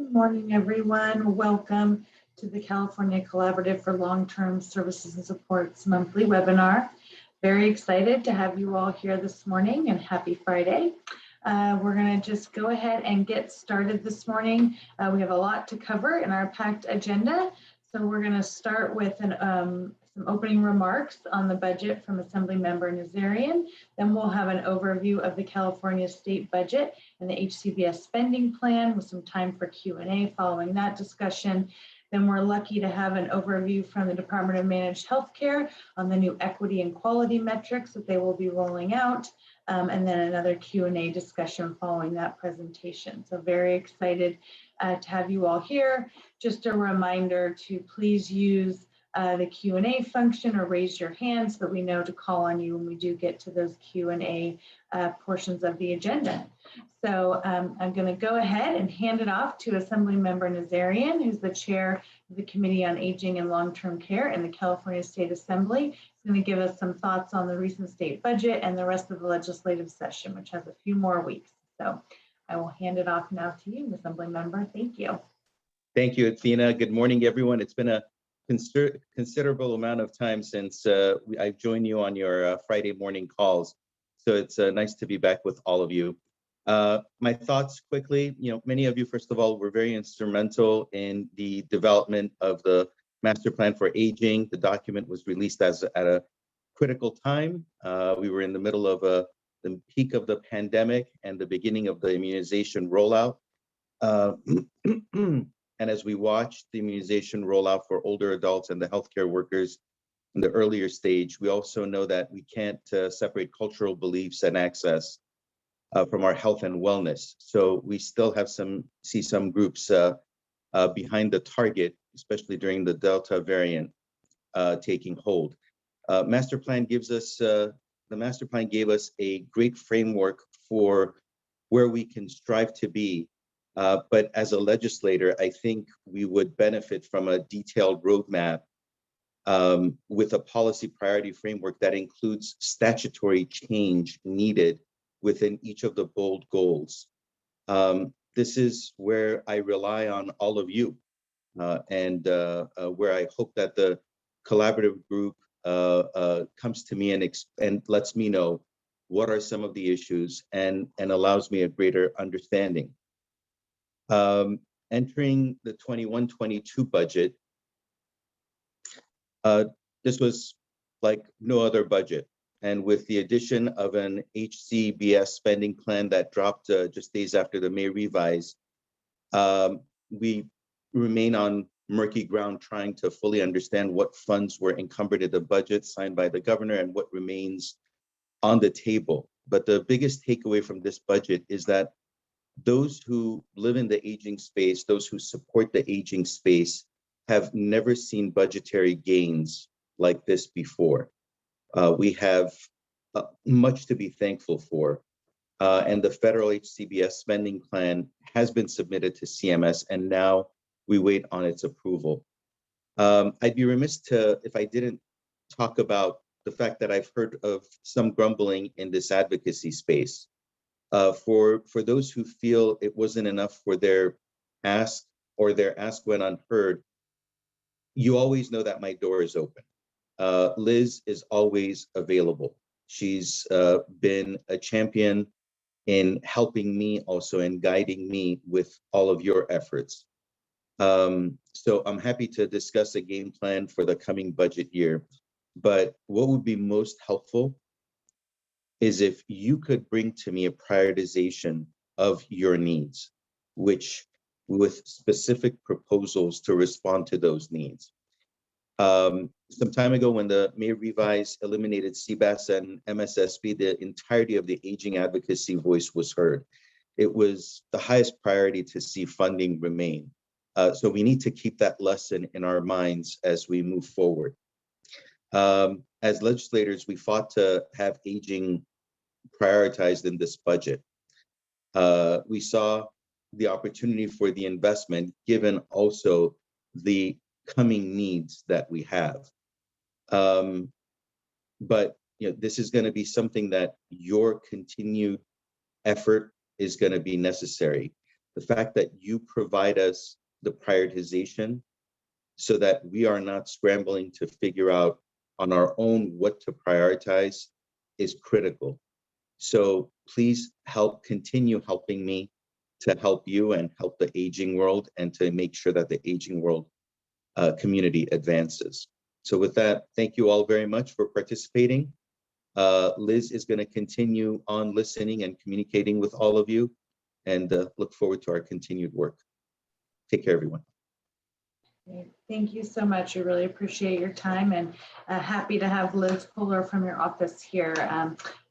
Good morning, everyone. Welcome to the California Collaborative for Long-Term Services and Supports monthly webinar. Very excited to have you all here this morning, and happy Friday. We're going to just go ahead and get started this morning. We have a lot to cover in our packed agenda. So we're going to start with some opening remarks on the budget from Assemblymember Nazarian. Then we'll have an overview of the California state budget and the HCBS spending plan with some time for Q&A following that discussion. Then we're lucky to have an overview from the Department of Managed Healthcare on the new equity and quality metrics that they will be rolling out. And then another Q&A discussion following that presentation. So very excited to have you all here. Just a reminder to please use the Q&A function or raise your hand so that we know to call on you when we do get to those Q&A portions of the agenda. So I'm going to go ahead and hand it off to Assemblymember Nazarian, who's the chair of the Committee on Aging and Long-Term Care in the California State Assembly. He's going to give us some thoughts on the recent state budget and the rest of the legislative session, which has a few more weeks. So I will hand it off now to you, Assemblymember. Thank you. Thank you, Athena. Good morning, everyone. It's been a considerable amount of time since I've joined you on your Friday morning calls. So it's nice to be back with all of you. My thoughts quickly, many of you, first of all, were very instrumental in the development of the Master Plan for Aging. The document was released at a critical time. We were in the middle of the peak of the pandemic and the beginning of the immunization rollout. And as we watched the immunization rollout for older adults and the healthcare workers in the earlier stage, we also know that we can't separate cultural beliefs and access from our health and wellness. So we still have see some groups behind the target, especially during the Delta variant taking hold. The Master Plan gave us a great framework for where we can strive to be. But as a legislator, I think we would benefit from a detailed roadmap with a policy priority framework that includes statutory change needed within each of the bold goals. This is where I rely on all of you and where I hope that the collaborative group comes to me and lets me know what are some of the issues and allows me a greater understanding. Entering the 21-22 budget, this was like no other budget. And with the addition of an HCBS spending plan that dropped just days after the May revise, we remain on murky ground trying to fully understand what funds were encumbered in the budget signed by the governor and what remains on the table. But the biggest takeaway from this budget is that those who live in the aging space, those who support the aging space, have never seen budgetary gains like this before. We have much to be thankful for. And the federal HCBS spending plan has been submitted to CMS, and now we wait on its approval. I'd be remiss if I didn't talk about the fact that I've heard of some grumbling in this advocacy space. For those who feel it wasn't enough for their ask or their ask went unheard, you always know that my door is open. Liz is always available. She's been a champion in helping me also and guiding me with all of your efforts. So I'm happy to discuss a game plan for the coming budget year. But what would be most helpful is if you could bring to me a prioritization of your needs, with specific proposals to respond to those needs. Some time ago, when the May revise eliminated CBAS and MSSP, the entirety of the aging advocacy voice was heard. It was the highest priority to see funding remain. So we need to keep that lesson in our minds as we move forward. As legislators, we fought to have aging prioritized in this budget. We saw the opportunity for the investment given also the coming needs that we have. But this is going to be something that your continued effort is going to be necessary. the fact that you provide us the prioritization so that we are not scrambling to figure out on our own what to prioritize is critical. So please continue helping me to help you and help the aging world, and to make sure that the aging world community advances. So with that, thank you all very much for participating. Liz is going to continue on listening and communicating with all of you, and look forward to our continued work. Take care, everyone. Thank you so much. We really appreciate your time, and happy to have Liz Puller from your office here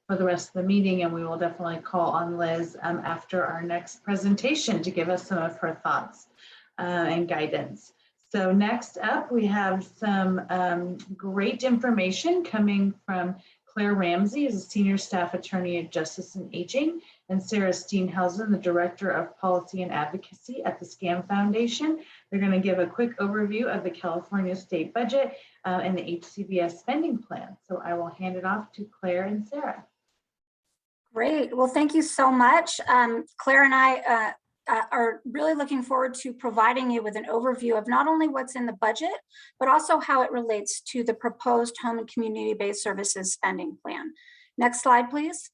for the rest of the meeting. And we will definitely call on Liz after our next presentation to give us some of her thoughts and guidance. So next up, we have some great information coming from Claire Ramsey, is a senior staff attorney at Justice and Aging, and Sarah Steenhausen, the director of policy and advocacy at the SCAM Foundation. They're going to give a quick overview of the California state budget and the HCBS spending plan. So I will hand it off to Claire and Sarah. Great. Well, thank you so much. Claire and I are really looking forward to providing you with an overview of not only what's in the budget, but also how it relates to the proposed home and community-based services spending plan. Next slide, please.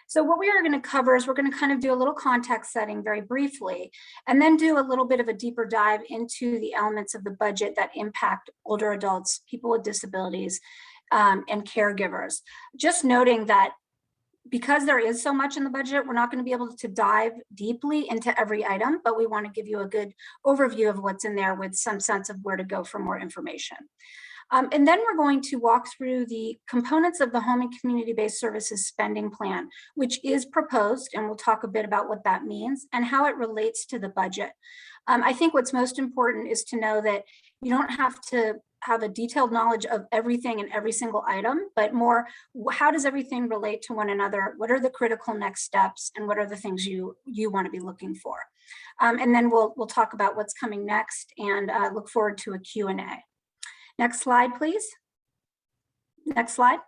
So what we are going to cover is we're going to kind of do a little context setting very briefly, and then do a little bit of a deeper dive into the elements of the budget that impact older adults, people with disabilities, and caregivers. Just noting that because there is so much in the budget, we're not going to be able to dive deeply into every item, but we want to give you a good overview of what's in there with some sense of where to go for more information. And then we're going to walk through the components of the home and community-based services spending plan, which is proposed, and we'll talk a bit about what that means and how it relates to the budget. I think what's most important is to know that you don't have to have a detailed knowledge of everything and every single item, but more, how does everything relate to one another? What are the critical next steps, and what are the things you want to be looking for? And then we'll talk about what's coming next, and look forward to a Q&A. Next slide, please. Next slide.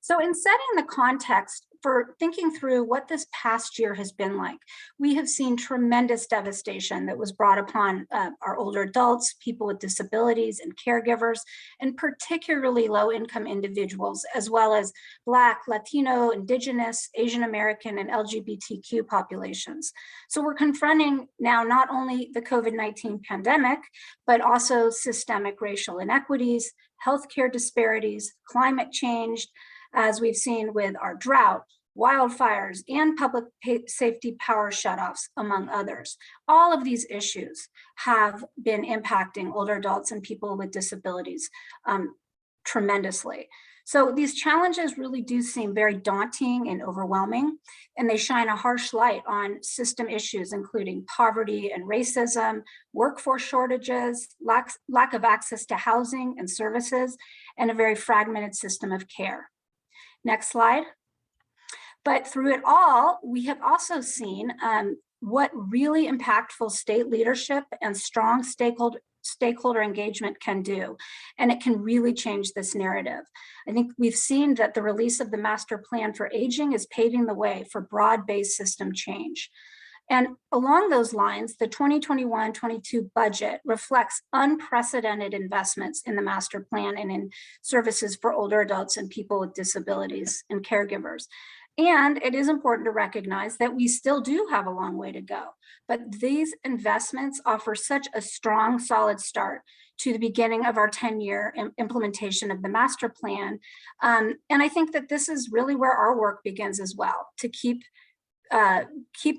So in setting the context for thinking through what this past year has been like, we have seen tremendous devastation that was brought upon our older adults, people with disabilities, and caregivers, and particularly low-income individuals, as well as Black, Latino, Indigenous, Asian American, and LGBTQ populations. So we're confronting now not only the COVID-19 pandemic, but also systemic racial inequities, healthcare disparities, climate change, as we've seen with our drought, wildfires, and public safety power shutoffs, among others. All of these issues have been impacting older adults and people with disabilities tremendously. So these challenges really do seem very daunting and overwhelming, and they shine a harsh light on system issues, including poverty and racism, workforce shortages, lack of access to housing and services, and a very fragmented system of care. Next slide. But through it all, we have also seen what really impactful state leadership and strong stakeholder engagement can do, and it can really change this narrative. I think we've seen that the release of the Master Plan for Aging is paving the way for broad-based system change. And along those lines, the 2021-22 budget reflects unprecedented investments in the master plan and in services for older adults and people with disabilities and caregivers. And it is important to recognize that we still do have a long way to go, but these investments offer such a strong, solid start to the beginning of our 10-year implementation of the master plan. And I think that this is really where our work begins as well, to keep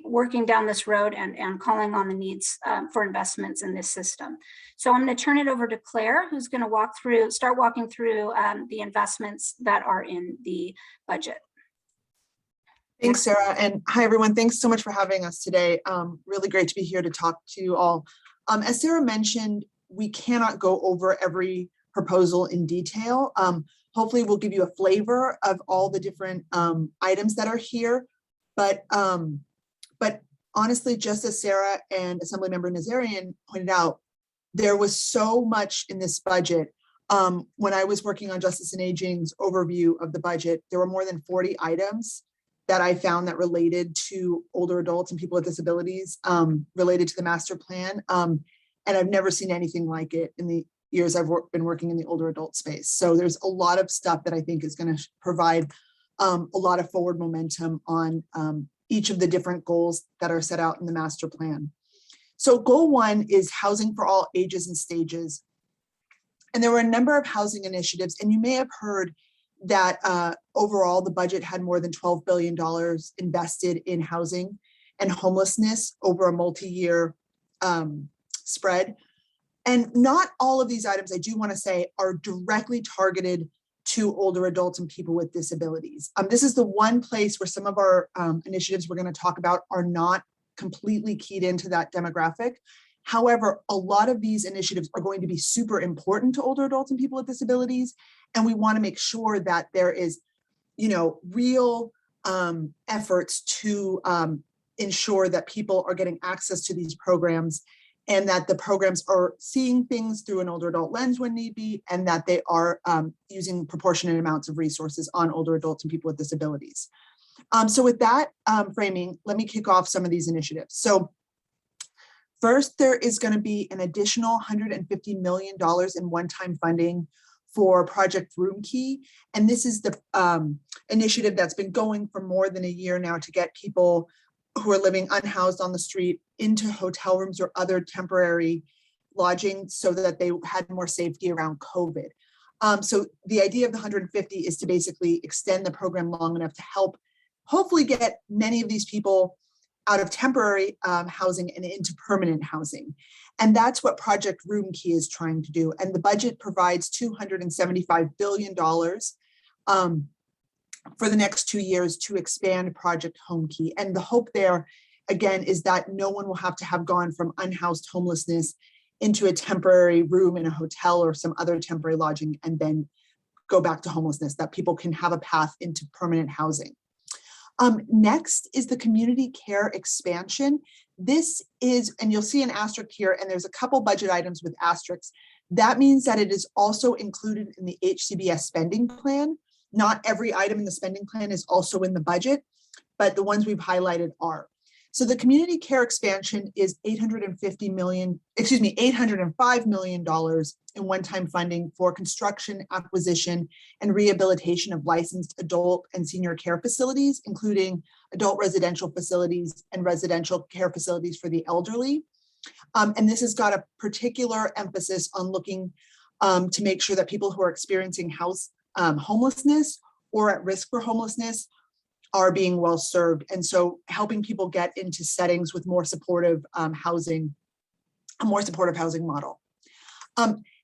working down this road and calling on the needs for investments in this system. So I'm going to turn it over to Claire, who's going to start walking through the investments that are in the budget. Thanks, Sarah. And hi, everyone. Thanks so much for having us today. Really great to be here to talk to you all. As Sarah mentioned, we cannot go over every proposal in detail. Hopefully, we'll give you a flavor of all the different items that are here. But honestly, just as Sarah and Assemblymember Nazarian pointed out, there was so much in this budget. When I was working on Justice and Aging's overview of the budget, there were more than 40 items. that I found that related to older adults and people with disabilities, related to the master plan. And I've never seen anything like it in the years I've been working in the older adult space. So there's a lot of stuff that I think is going to provide a lot of forward momentum on each of the different goals that are set out in the master plan. So goal 1 is housing for all ages and stages. And there were a number of housing initiatives, and you may have heard that overall the budget had more than $12 billion invested in housing and homelessness over a multi-year spread. And not all of these items, I do want to say, are directly targeted to older adults and people with disabilities. This is the one place where some of our initiatives we're going to talk about are not completely keyed into that demographic. However, a lot of these initiatives are going to be super important to older adults and people with disabilities. And we want to make sure that there is, real efforts to ensure that people are getting access to these programs, and that the programs are seeing things through an older adult lens when need be, and that they are using proportionate amounts of resources on older adults and people with disabilities. So with that framing, let me kick off some of these initiatives. So first, there is going to be an additional $150 million in one-time funding for Project Room Key. And this is the initiative that's been going for more than a year now to get people who are living unhoused on the street into hotel rooms or other temporary lodging so that they had more safety around COVID. So the idea of the 150 is to basically extend the program long enough to help hopefully get many of these people out of temporary housing and into permanent housing. And that's what Project Room Key is trying to do. And the budget provides $275 billion for the next 2 years to expand Project Home Key. And the hope there, again, is that no one will have to have gone from unhoused homelessness into a temporary room in a hotel or some other temporary lodging and then go back to homelessness, that people can have a path into permanent housing. Next is the community care expansion. This is, and you'll see an asterisk here, and there's a couple budget items with asterisks. That means that it is also included in the HCBS spending plan. Not every item in the spending plan is also in the budget, but the ones we've highlighted are. So the community care expansion is $805 million in one-time funding for construction, acquisition, and rehabilitation of licensed adult and senior care facilities, including adult residential facilities and residential care facilities for the elderly. And this has got a particular emphasis on looking to make sure that people who are experiencing homelessness or at risk for homelessness are being well served. And so helping people get into settings with more supportive housing, a more supportive housing model.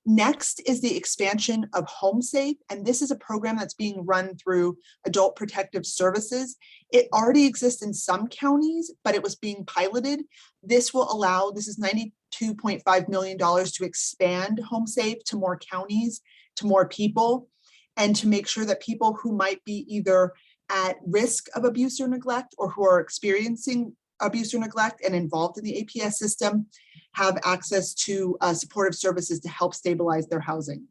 Next is the expansion of Home Safe. And this is a program that's being run through Adult Protective Services. It already exists in some counties, but it was being piloted. This will allow, this is $92.5 million to expand Home Safe to more counties, to more people, and to make sure that people who might be either at risk of abuse or neglect or who are experiencing abuse or neglect and involved in the APS system have access to supportive services to help stabilize their housing.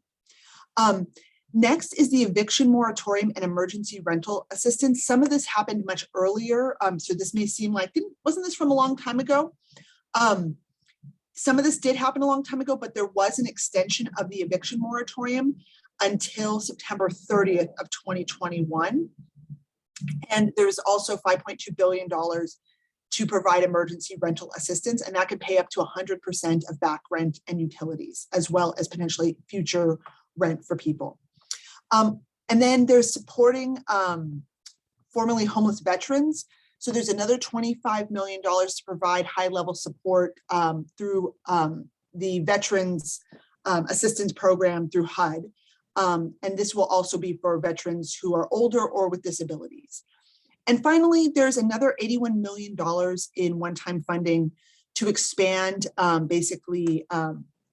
Next is the eviction moratorium and emergency rental assistance. Some of this happened much earlier, so this may seem like, wasn't this from a long time ago? Some of this did happen a long time ago, but there was an extension of the eviction moratorium until September 30th of 2021. And there's also $5.2 billion to provide emergency rental assistance, and that could pay up to 100% of back rent and utilities, as well as potentially future rent for people. And then there's supporting formerly homeless veterans. So there's another $25 million to provide high-level support through the Veterans Assistance Program through HUD. And this will also be for veterans who are older or with disabilities. And finally, there's another $81 million in one-time funding to expand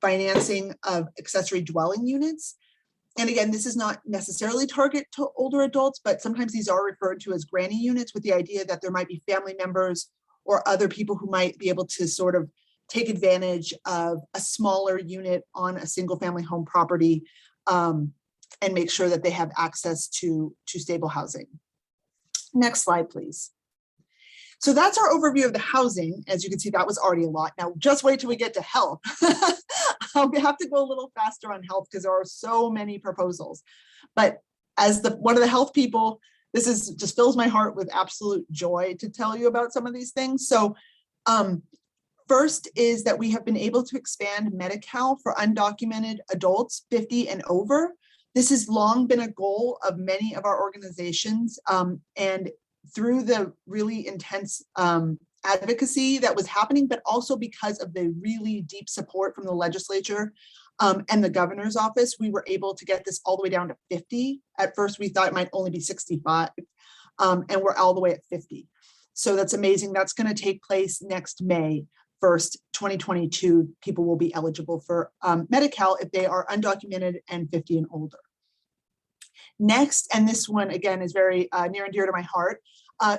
financing of accessory dwelling units. And again, this is not necessarily target to older adults, but sometimes these are referred to as granny units, with the idea that there might be family members or other people who might be able to sort of take advantage of a smaller unit on a single family home property and make sure that they have access to stable housing. Next slide, please. So that's our overview of the housing. As you can see, that was already a lot. Now, just wait till we get to health. I'll have to go a little faster on health because there are so many proposals. But as one of the health people, this is just fills my heart with absolute joy to tell you about some of these things. So first is that we have been able to expand Medi-Cal for undocumented adults 50 and over. This has long been a goal of many of our organizations, and through the really intense advocacy that was happening, but also because of the really deep support from the legislature and the governor's office, we were able to get this all the way down to 50. At first, we thought it might only be 65, and we're all the way at 50. So that's amazing. That's going to take place next May 1st, 2022. People will be eligible for Medi-Cal if they are undocumented and 50 and older. Next, and this one again is very near and dear to my heart,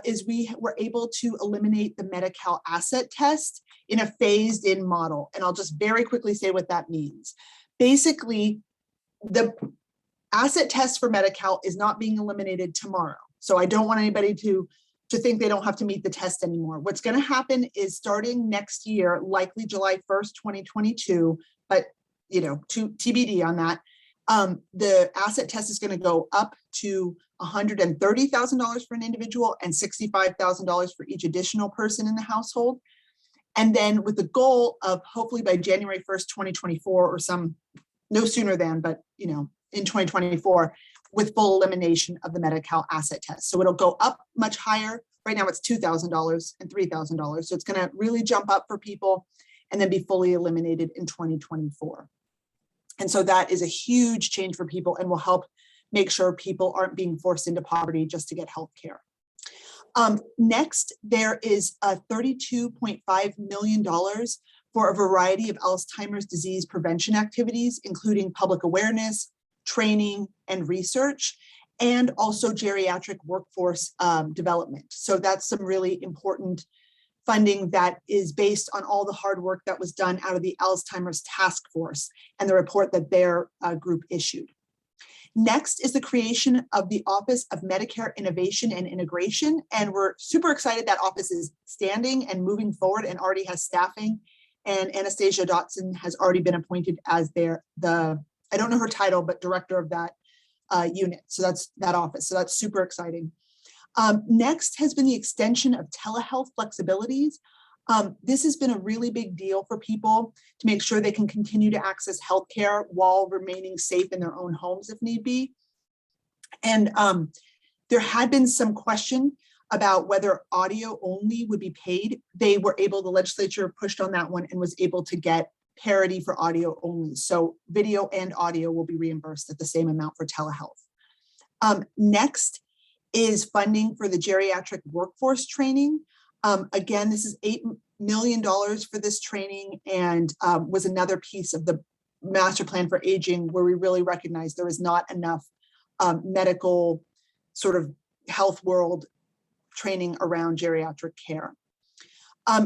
is we were able to eliminate the Medi-Cal asset test in a phased in model. And I'll just very quickly say what that means. Basically, the asset test for Medi-Cal is not being eliminated tomorrow. So I don't want anybody to think they don't have to meet the test anymore. What's going to happen is starting next year, likely July 1st, 2022, but to TBD on that, the asset test is going to go up to $130,000 for an individual and $65,000 for each additional person in the household. And then with the goal of hopefully by January 1st, 2024 or no sooner than, but in 2024, with full elimination of the Medi-Cal asset test. So it'll go up much higher. Right now it's $2,000 and $3,000. So it's going to really jump up for people and then be fully eliminated in 2024. And so that is a huge change for people and will help make sure people aren't being forced into poverty just to get health care. Next, there is $32.5 million for a variety of Alzheimer's disease prevention activities, including public awareness, training, and research, and also geriatric workforce development. So that's some really important funding that is based on all the hard work that was done out of the Alzheimer's Task Force and the report that their group issued. Next is the creation of the Office of Medicare Innovation and Integration. And we're super excited that office is standing and moving forward and already has staffing. And Anastasia Dotson has already been appointed as I don't know her title, but director of that unit. So that's that office. So that's super exciting. Next has been the extension of telehealth flexibilities. This has been a really big deal for people to make sure they can continue to access healthcare while remaining safe in their own homes if need be. And there had been some question about whether audio only would be paid. The legislature pushed on that one and was able to get parity for audio only. So video and audio will be reimbursed at the same amount for telehealth. Next is funding for the geriatric workforce training. Again, this is $8 million for this training and was another piece of the master plan for aging where we really recognize there is not enough medical sort of health world training around geriatric care.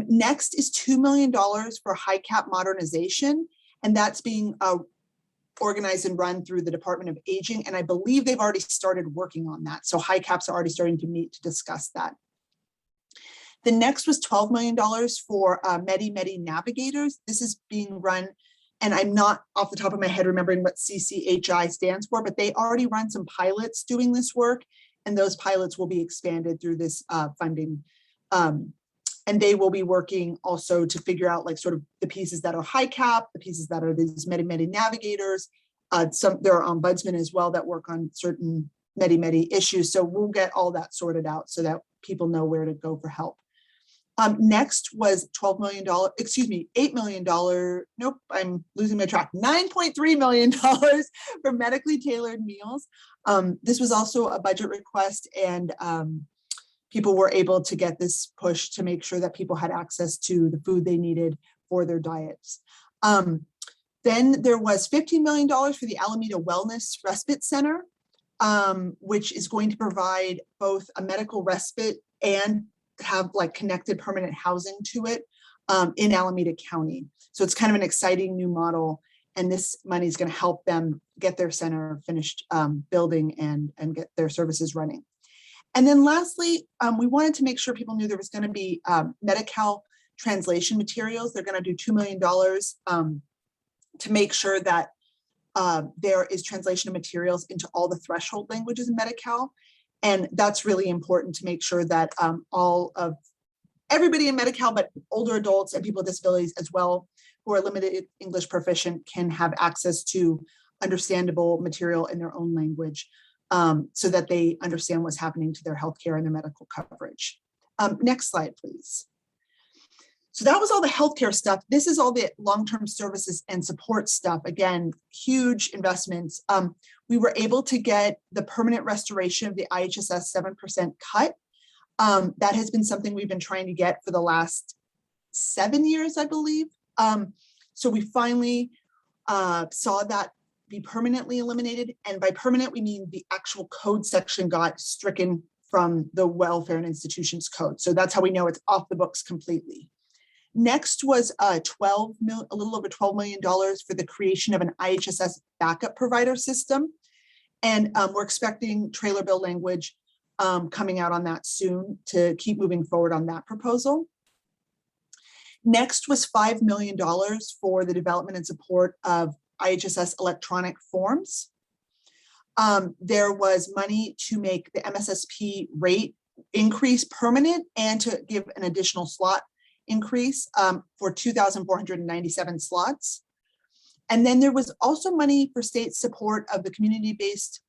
Next is $2 million for HICAP modernization, and that's being organized and run through the Department of Aging, and I believe they've already started working on that. So HICAPs are already starting to meet to discuss that. The next was $12 million for Medi Navigators. This is being run, and I'm not off the top of my head remembering what CCHI stands for, but they already run some pilots doing this work, and those pilots will be expanded through this funding. And they will be working also to figure out like sort of the pieces that are HICAP, the pieces that are these Medi Navigators. There are ombudsmen as well that work on certain Medi issues. So we'll get all that sorted out so that people know where to go for help. Next was $8 million. Nope, I'm losing my track. $9.3 million for medically tailored meals. This was also a budget request, and people were able to get this push to make sure that people had access to the food they needed for their diets. Then there was $15 million for the Alameda Wellness Respite Center, which is going to provide both a medical respite and have like connected permanent housing to it in Alameda County. So it's kind of an exciting new model, and this money is going to help them get their center finished building and get their services running. And then lastly, we wanted to make sure people knew there was going to be Medi-Cal translation materials. They're going to do $2 million to make sure that there is translation of materials into all the threshold languages in Medi-Cal. And that's really important to make sure that everybody in Medi-Cal, but older adults and people with disabilities as well, who are limited English proficient, can have access to understandable material in their own language, so that they understand what's happening to their healthcare and their medical coverage. Next slide, please. So that was all the healthcare stuff. This is all the long-term services and support stuff. Again, huge investments. We were able to get the permanent restoration of the IHSS 7% cut. That has been something we've been trying to get for the last 7 years, I believe. So we finally saw that be permanently eliminated. And by permanent, we mean the actual code section got stricken from the Welfare and Institutions Code. So that's how we know it's off the books completely. Next was a little over $12 million for the creation of an IHSS backup provider system. And we're expecting trailer bill language coming out on that soon to keep moving forward on that proposal. Next was $5 million for the development and support of IHSS electronic forms. There was money to make the MSSP rate increase permanent and to give an additional slot increase for 2,497 slots. And then there was also money for state support of the community-based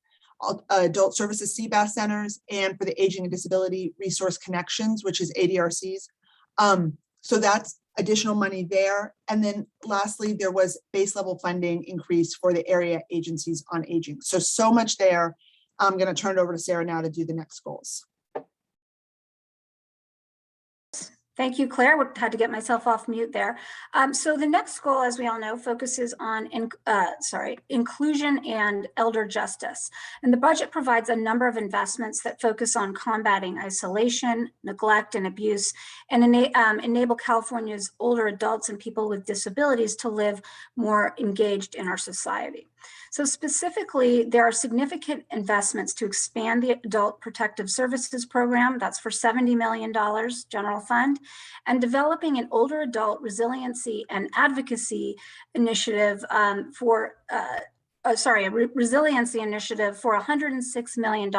adult services CBAS centers and for the Aging and Disability Resource Connections, which is ADRCs. So that's additional money there. And then lastly, there was base level funding increase for the area agencies on aging. So much there. I'm going to turn it over to Sarah now to do the next goals. Thank you, Claire. Had to get myself off mute there. So the next goal, as we all know, focuses on inclusion and elder justice. And the budget provides a number of investments that focus on combating isolation, neglect, and abuse, and enable California's older adults and people with disabilities to live more engaged in our society. So specifically, there are significant investments to expand the Adult Protective Services Program. That's for $70 million general fund, and developing an older adult resiliency and advocacy initiative resiliency initiative for $106 million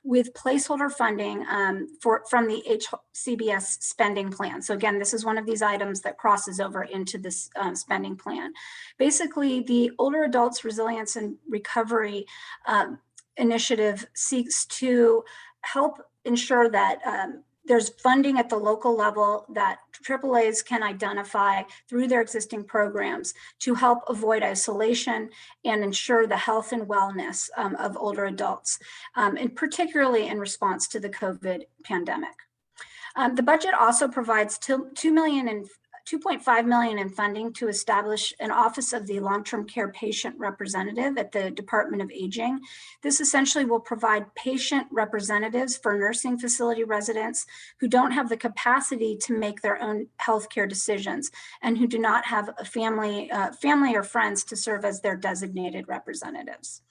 with placeholder funding from the HCBS spending plan. So again, this is one of these items that crosses over into this spending plan. Basically, the Older Adults Resilience and Recovery initiative seeks to help ensure that there's funding at the local level that AAAs can identify through their existing programs to help avoid isolation and ensure the health and wellness of older adults, and particularly in response to the COVID pandemic. The budget also provides $2.5 million in funding to establish an Office of the Long-Term Care Patient Representative at the Department of Aging. This essentially will provide patient representatives for nursing facility residents who don't have the capacity to make their own healthcare decisions and who do not have a family or friends to serve as their designated representatives.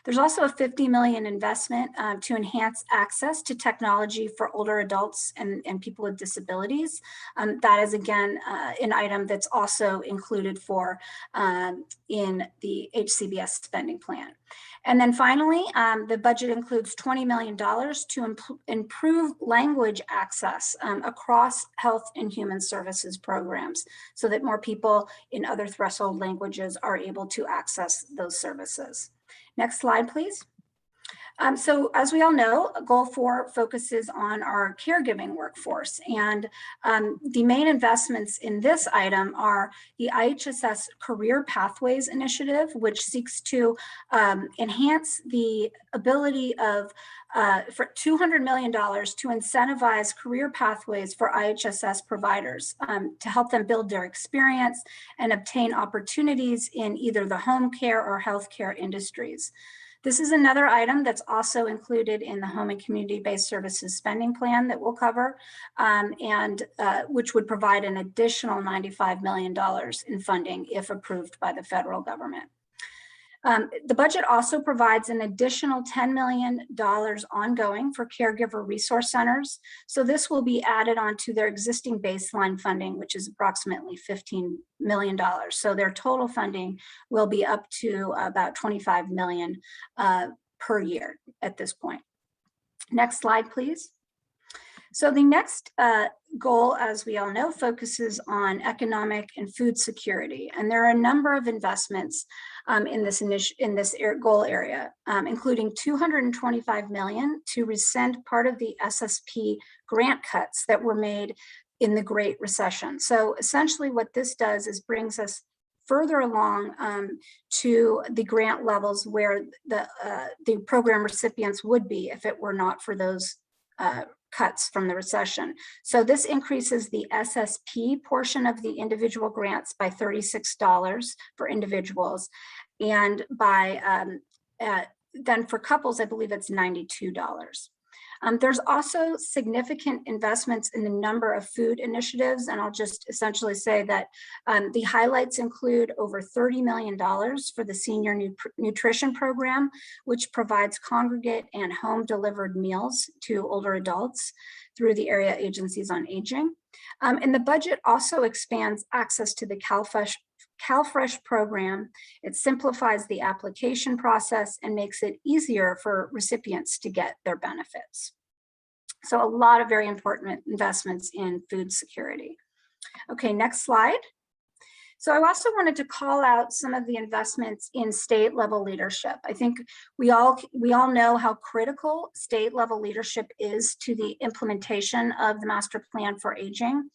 There's also a $50 million investment to enhance access to technology for older adults and people with disabilities. That is, again, an item that's also included in the HCBS spending plan. And then finally, the budget includes $20 million to improve language access across health and human services programs so that more people in other threshold languages are able to access those services. Next slide, please. So as we all know, Goal 4 focuses on our caregiving workforce. And the main investments in this item are the IHSS Career Pathways Initiative, which seeks to enhance the ability of for $200 million to incentivize career pathways for IHSS providers to help them build their experience and obtain opportunities in either the home care or healthcare industries. This is another item that's also included in the Home and Community-Based Services Spending Plan that we'll cover, and which would provide an additional $95 million in funding if approved by the federal government. The budget also provides an additional $10 million ongoing for caregiver resource centers. So this will be added onto their existing baseline funding, which is approximately $15 million. So their total funding will be up to about $25 million per year at this point. Next slide, please. So the next goal, as we all know, focuses on economic and food security. And there are a number of investments in this goal area, including $225 million to rescind part of the SSP grant cuts that were made in the Great Recession. So essentially what this does is brings us further along to the grant levels where the program recipients would be if it were not for those cuts from the recession. So this increases the SSP portion of the individual grants by $36 for individuals, and by then for couples, I believe it's $92. There's also significant investments in the number of food initiatives, and I'll just essentially say that the highlights include over $30 million for the Senior Nutrition Program, which provides congregate and home delivered meals to older adults through the area agencies on aging. And the budget also expands access to the CalFresh program. It simplifies the application process and makes it easier for recipients to get their benefits. So a lot of very important investments in food security. Okay, next slide. So I also wanted to call out some of the investments in state level leadership. I think we all know how critical state level leadership is to the implementation of the Master Plan for Aging.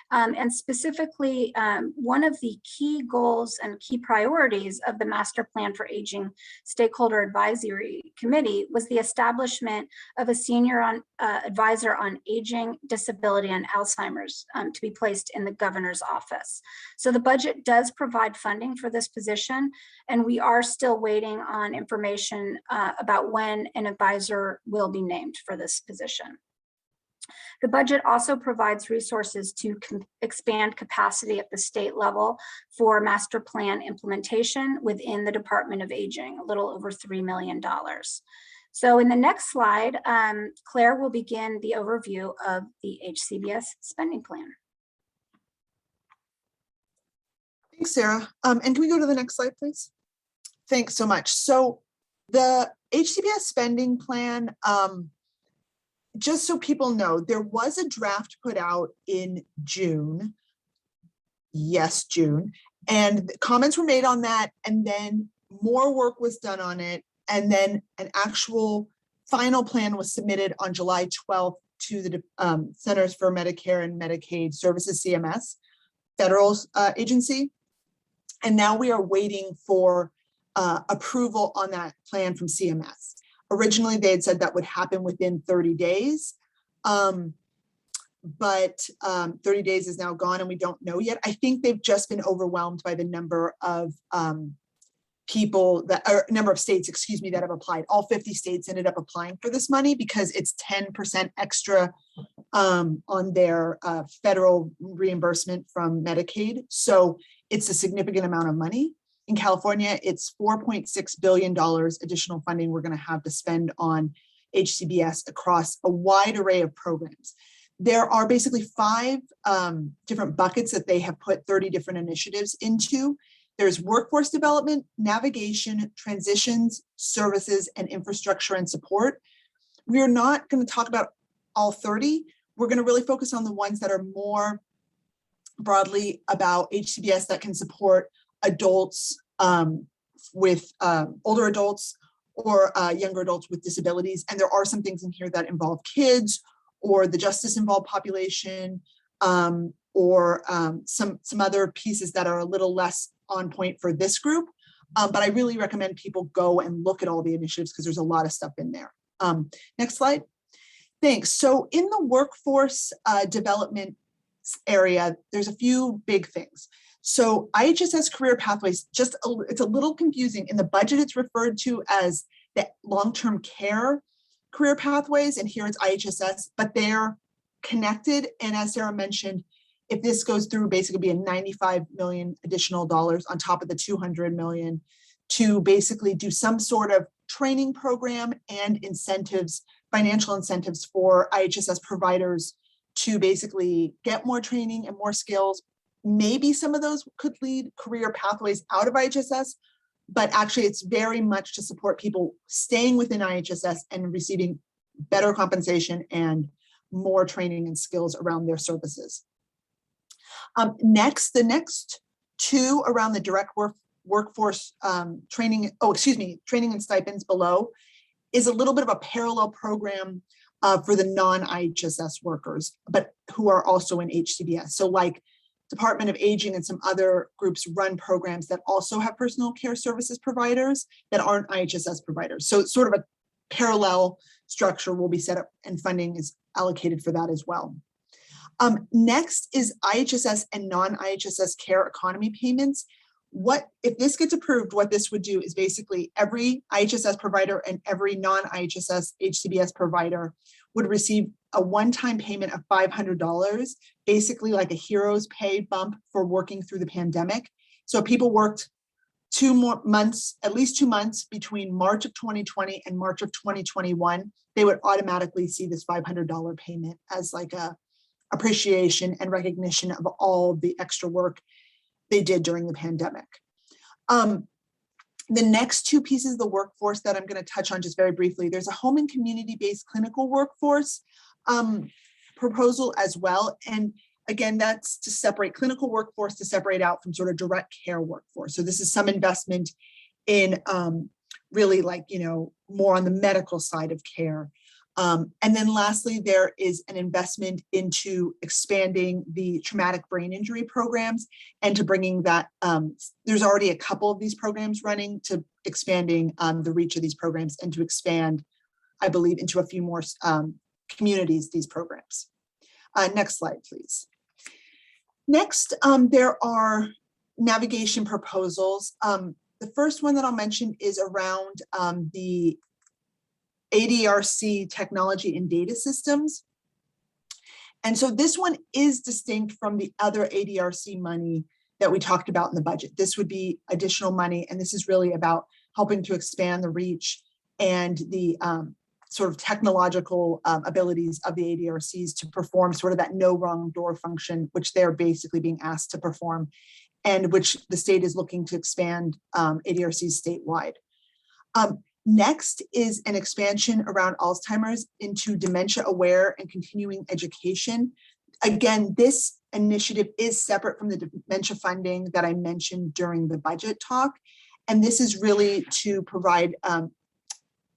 And specifically, one of the key goals and key priorities of the Master Plan for Aging Stakeholder Advisory Committee was the establishment of a senior advisor on aging, disability, and Alzheimer's to be placed in the governor's office. So the budget does provide funding for this position, and we are still waiting on information about when an advisor will be named for this position. The budget also provides resources to expand capacity at the state level for master plan implementation within the Department of Aging, a little over $3 million. So in the next slide, Claire will begin the overview of the HCBS spending plan. Thanks, Sarah. And can we go to the next slide, please? Thanks so much. So the HCBS spending plan, just so people know, there was a draft put out in June. Yes, June. And comments were made on that. And then more work was done on it. And then an actual final plan was submitted on July 12th to the Centers for Medicare and Medicaid Services, CMS, federal agency. And now we are waiting for approval on that plan from CMS. Originally, they had said that would happen within 30 days, but 30 days is now gone and we don't know yet. I think they've just been overwhelmed by the number of people number of states, excuse me, that have applied. All 50 states ended up applying for this money because it's 10% extra on their federal reimbursement from Medicaid. So it's a significant amount of money. In California, it's $4.6 billion additional funding we're going to have to spend on HCBS across a wide array of programs. There are basically 5 different buckets that they have put 30 different initiatives into. There's workforce development, navigation, transitions, services, and infrastructure and support. We're not going to talk about all 30. We're going to really focus on the ones that are more broadly about HCBS that can support adults with older adults or younger adults with disabilities. And there are some things in here that involve kids or the justice involved population or some other pieces that are a little less on point for this group. But I really recommend people go and look at all the initiatives because there's a lot of stuff in there. Next slide. Thanks. So in the workforce development area, there's a few big things. So IHSS career pathways, it's a little confusing. In the budget, it's referred to as the long-term care career pathways, and here it's IHSS, but they're connected. And as Sarah mentioned, if this goes through, basically be a $95 million additional dollars on top of the $200 million to basically do some sort of training program and incentives, financial incentives for IHSS providers to basically get more training and more skills. Maybe some of those could lead career pathways out of IHSS, but actually it's very much to support people staying within IHSS and receiving better compensation and more training and skills around their services. Next, the next two around the direct workforce training, training and stipends below is a little bit of a parallel program for the non-IHSS workers, but who are also in HCBS. So like Department of Aging and some other groups run programs that also have personal care services providers that aren't IHSS providers. So it's sort of a parallel structure will be set up and funding is allocated for that as well. Next is IHSS and non-IHSS care economy payments. If this gets approved, what this would do is basically every IHSS provider and every non-IHSS HCBS provider would receive a one-time payment of $500, basically like a hero's pay bump for working through the pandemic. So people worked 2 more months, at least 2 months between March of 2020 and March of 2021, they would automatically see this $500 payment as like a appreciation and recognition of all the extra work they did during the pandemic. The next two pieces of the workforce that I'm going to touch on just very briefly, there's a home and community-based clinical workforce proposal as well. And again, that's to separate clinical workforce to separate out from sort of direct care workforce. So this is some investment in really like, more on the medical side of care. And then lastly, there is an investment into expanding the traumatic brain injury programs and to bringing that, there's already a couple of these programs running, to expanding the reach of these programs and to expand, I believe, into a few more communities, these programs. Next slide, please. Next, there are navigation proposals. The first one that I'll mention is around the ADRC technology and data systems. And so this one is distinct from the other ADRC money that we talked about in the budget. This would be additional money, and this is really about helping to expand the reach and the sort of technological abilities of the ADRCs to perform sort of that no wrong door function, which they're basically being asked to perform, and which the state is looking to expand ADRCs statewide. Next is an expansion around Alzheimer's into dementia aware and continuing education. Again, this initiative is separate from the dementia funding that I mentioned during the budget talk. And this is really to provide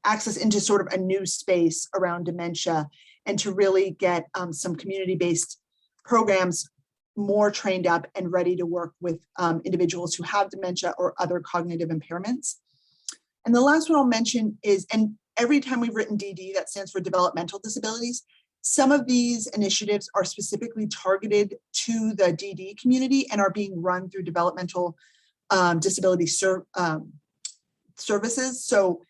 access into sort of a new space around dementia and to really get some community-based programs more trained up and ready to work with individuals who have dementia or other cognitive impairments. And the last one I'll mention is, and every time we've written DD, that stands for developmental disabilities, some of these initiatives are specifically targeted to the DD community and are being run through developmental disability services. So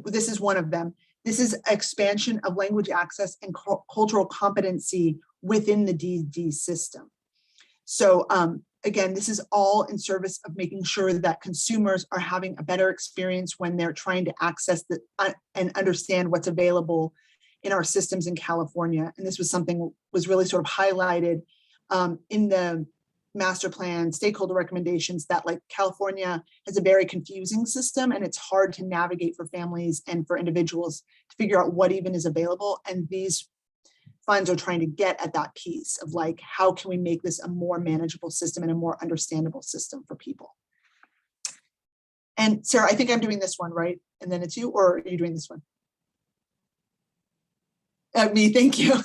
this is one of them. This is expansion of language access and cultural competency within the DD system. So again, this is all in service of making sure that consumers are having a better experience when they're trying to access and understand what's available in our systems in California. And this was something was really sort of highlighted in the master plan stakeholder recommendations, that like California has a very confusing system and it's hard to navigate for families and for individuals to figure out what even is available. And these funds are trying to get at that piece of like, how can we make this a more manageable system and a more understandable system for people? And Sarah, I think I'm doing this one, right? And then it's you, or are you doing this one? Me, thank you.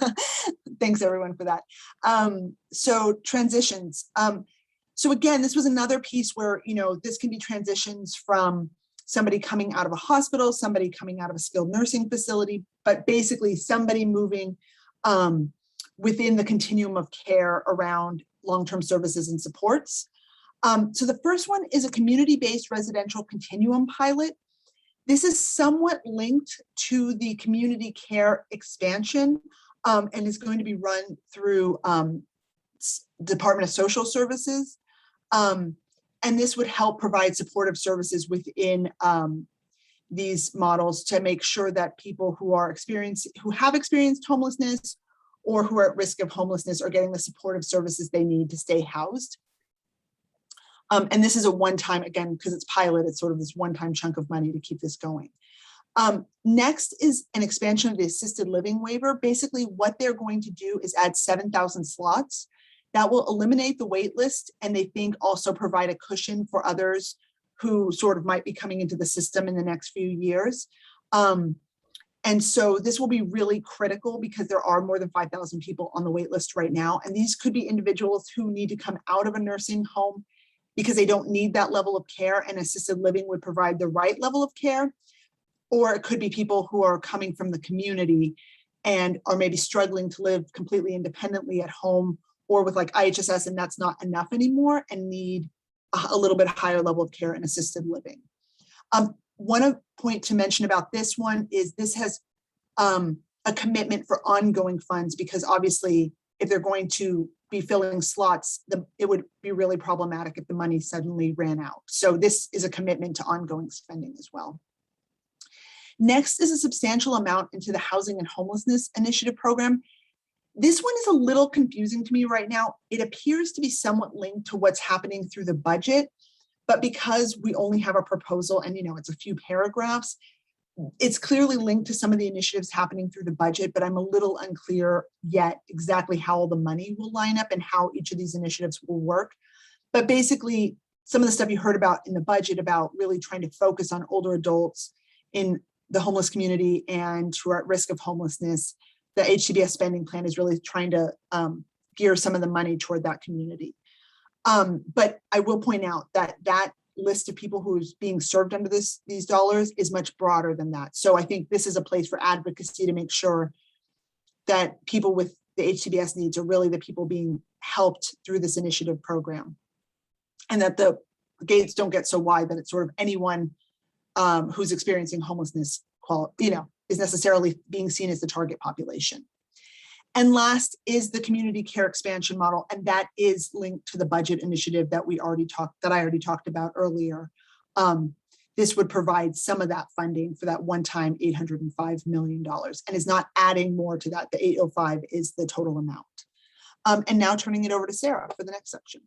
Thanks everyone for that. So transitions. So again, this was another piece where, this can be transitions from somebody coming out of a hospital, somebody coming out of a skilled nursing facility, but basically somebody moving within the continuum of care around long-term services and supports. So the first one is a community-based residential continuum pilot. This is somewhat linked to the community care expansion and is going to be run through Department of Social Services. And this would help provide supportive services within these models to make sure that people who have experienced homelessness or who are at risk of homelessness are getting the supportive services they need to stay housed. And this is a one-time, again, because it's pilot, it's sort of this one-time chunk of money to keep this going. Next is an expansion of the assisted living waiver. Basically, what they're going to do is add 7,000 slots. That will eliminate the wait list, and they think also provide a cushion for others who sort of might be coming into the system in the next few years. And so this will be really critical because there are more than 5,000 people on the wait list right now. And these could be individuals who need to come out of a nursing home because they don't need that level of care, and assisted living would provide the right level of care. Or it could be people who are coming from the community and are maybe struggling to live completely independently at home or with like IHSS, and that's not enough anymore and need a little bit higher level of care in assisted living. One point to mention about this one is this has a commitment for ongoing funds, because obviously if they're going to be filling slots, it would be really problematic if the money suddenly ran out. So this is a commitment to ongoing spending as well. Next is a substantial amount into the Housing and Homelessness Initiative program. This one is a little confusing to me right now. It appears to be somewhat linked to what's happening through the budget, but because we only have a proposal and it's a few paragraphs, it's clearly linked to some of the initiatives happening through the budget, but I'm a little unclear yet exactly how all the money will line up and how each of these initiatives will work. But basically, some of the stuff you heard about in the budget about really trying to focus on older adults in the homeless community and who are at risk of homelessness, the HCBS spending plan is really trying to gear some of the money toward that community. But I will point out that that list of people who's being served under these dollars is much broader than that. So I think this is a place for advocacy to make sure that people with the HCBS needs are really the people being helped through this initiative program, and that the gates don't get so wide that it's sort of anyone who's experiencing homelessness, is necessarily being seen as the target population. And last is the community care expansion model, and that is linked to the budget initiative that I already talked about earlier. This would provide some of that funding for that one-time $805 million, and is not adding more to that. The 805 is the total amount. And now turning it over to Sarah for the next section.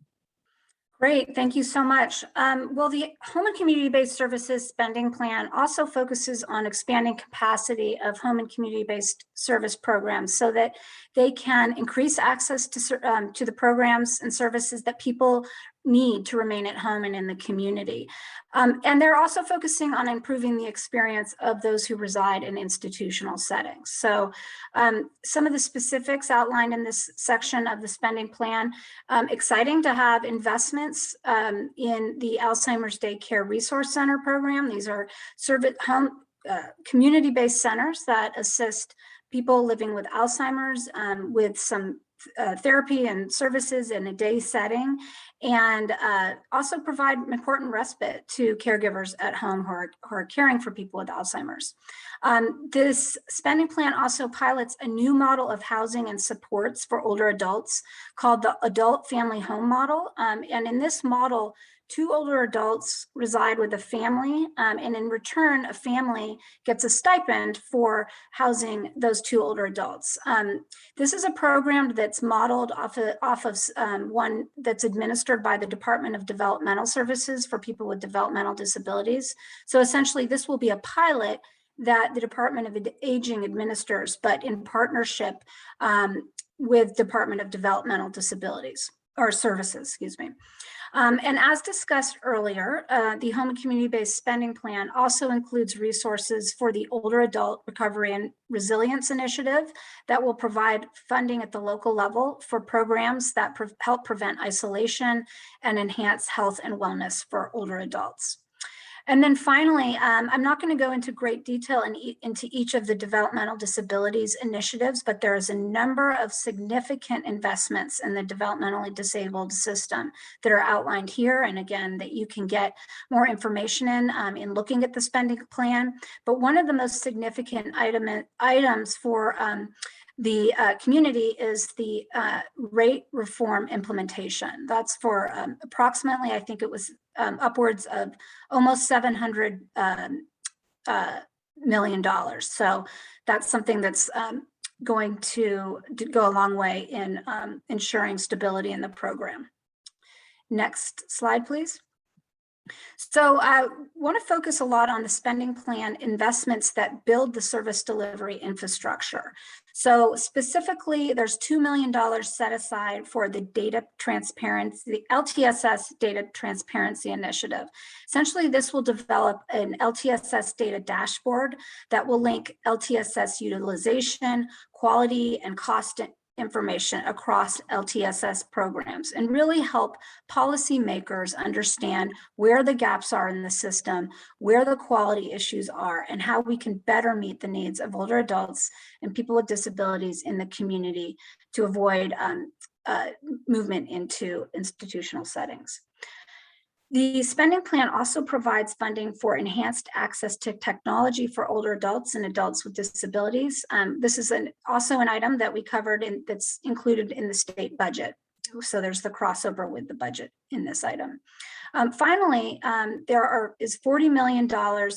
Great, thank you so much. Well, the Home and Community-Based Services Spending Plan also focuses on expanding capacity of home and community-based service programs so that they can increase access to the programs and services that people need to remain at home and in the community. And they're also focusing on improving the experience of those who reside in institutional settings. So some of the specifics outlined in this section of the spending plan: exciting to have investments in the Alzheimer's Day Care Resource Center program. These are community-based centers that assist people living with Alzheimer's with some therapy and services in a day setting, and also provide important respite to caregivers at home who are caring for people with Alzheimer's. This spending plan also pilots a new model of housing and supports for older adults called the Adult Family Home Model. And in this model, 2 older adults reside with a family, and in return, a family gets a stipend for housing those 2 older adults. This is a program that's modeled off of one that's administered by the Department of Developmental Services for people with developmental disabilities. So essentially, this will be a pilot that the Department of Aging administers, but in partnership with Department of Developmental Disabilities or Services, excuse me. And as discussed earlier, the Home and Community-Based Spending Plan also includes resources for the Older Adult Recovery and Resilience Initiative that will provide funding at the local level for programs that help prevent isolation and enhance health and wellness for older adults. And then finally, I'm not going to go into great detail into each of the developmental disabilities initiatives, but there is a number of significant investments in the developmentally disabled system that are outlined here. And again, that you can get more information in looking at the spending plan. But one of the most significant items for the community is the rate reform implementation. That's for approximately, I think it was upwards of almost $700 million. So that's something that's going to go a long way in ensuring stability in the program. Next slide, please. So I want to focus a lot on the spending plan investments that build the service delivery infrastructure. So specifically, there's $2 million set aside for the data transparency, the LTSS Data Transparency Initiative. Essentially, this will develop an LTSS data dashboard that will link LTSS utilization, quality, and cost information across LTSS programs and really help policymakers understand where the gaps are in the system, where the quality issues are, and how we can better meet the needs of older adults and people with disabilities in the community to avoid movement into institutional settings. The spending plan also provides funding for enhanced access to technology for older adults and adults with disabilities. This is also an item that we covered that's included in the state budget. So there's the crossover with the budget in this item. Finally, there is $40 million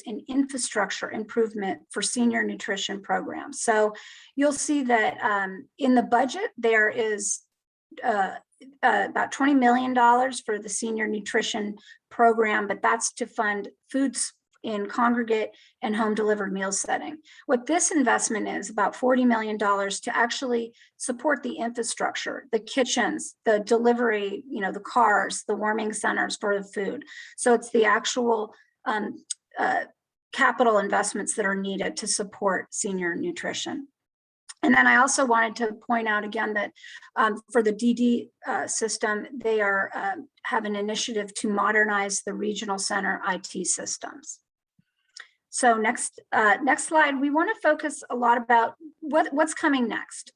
in infrastructure improvement for senior nutrition programs. So you'll see that in the budget, there is about $20 million for the senior nutrition program, but that's to fund foods in congregate and home delivered meal setting. What this investment is about $40 million to actually support the infrastructure, the kitchens, the delivery, the cars, the warming centers for the food. So it's the actual capital investments that are needed to support senior nutrition. And then I also wanted to point out again that for the DD system, they have an initiative to modernize the regional center IT systems. So next slide, we want to focus a lot about what's coming next.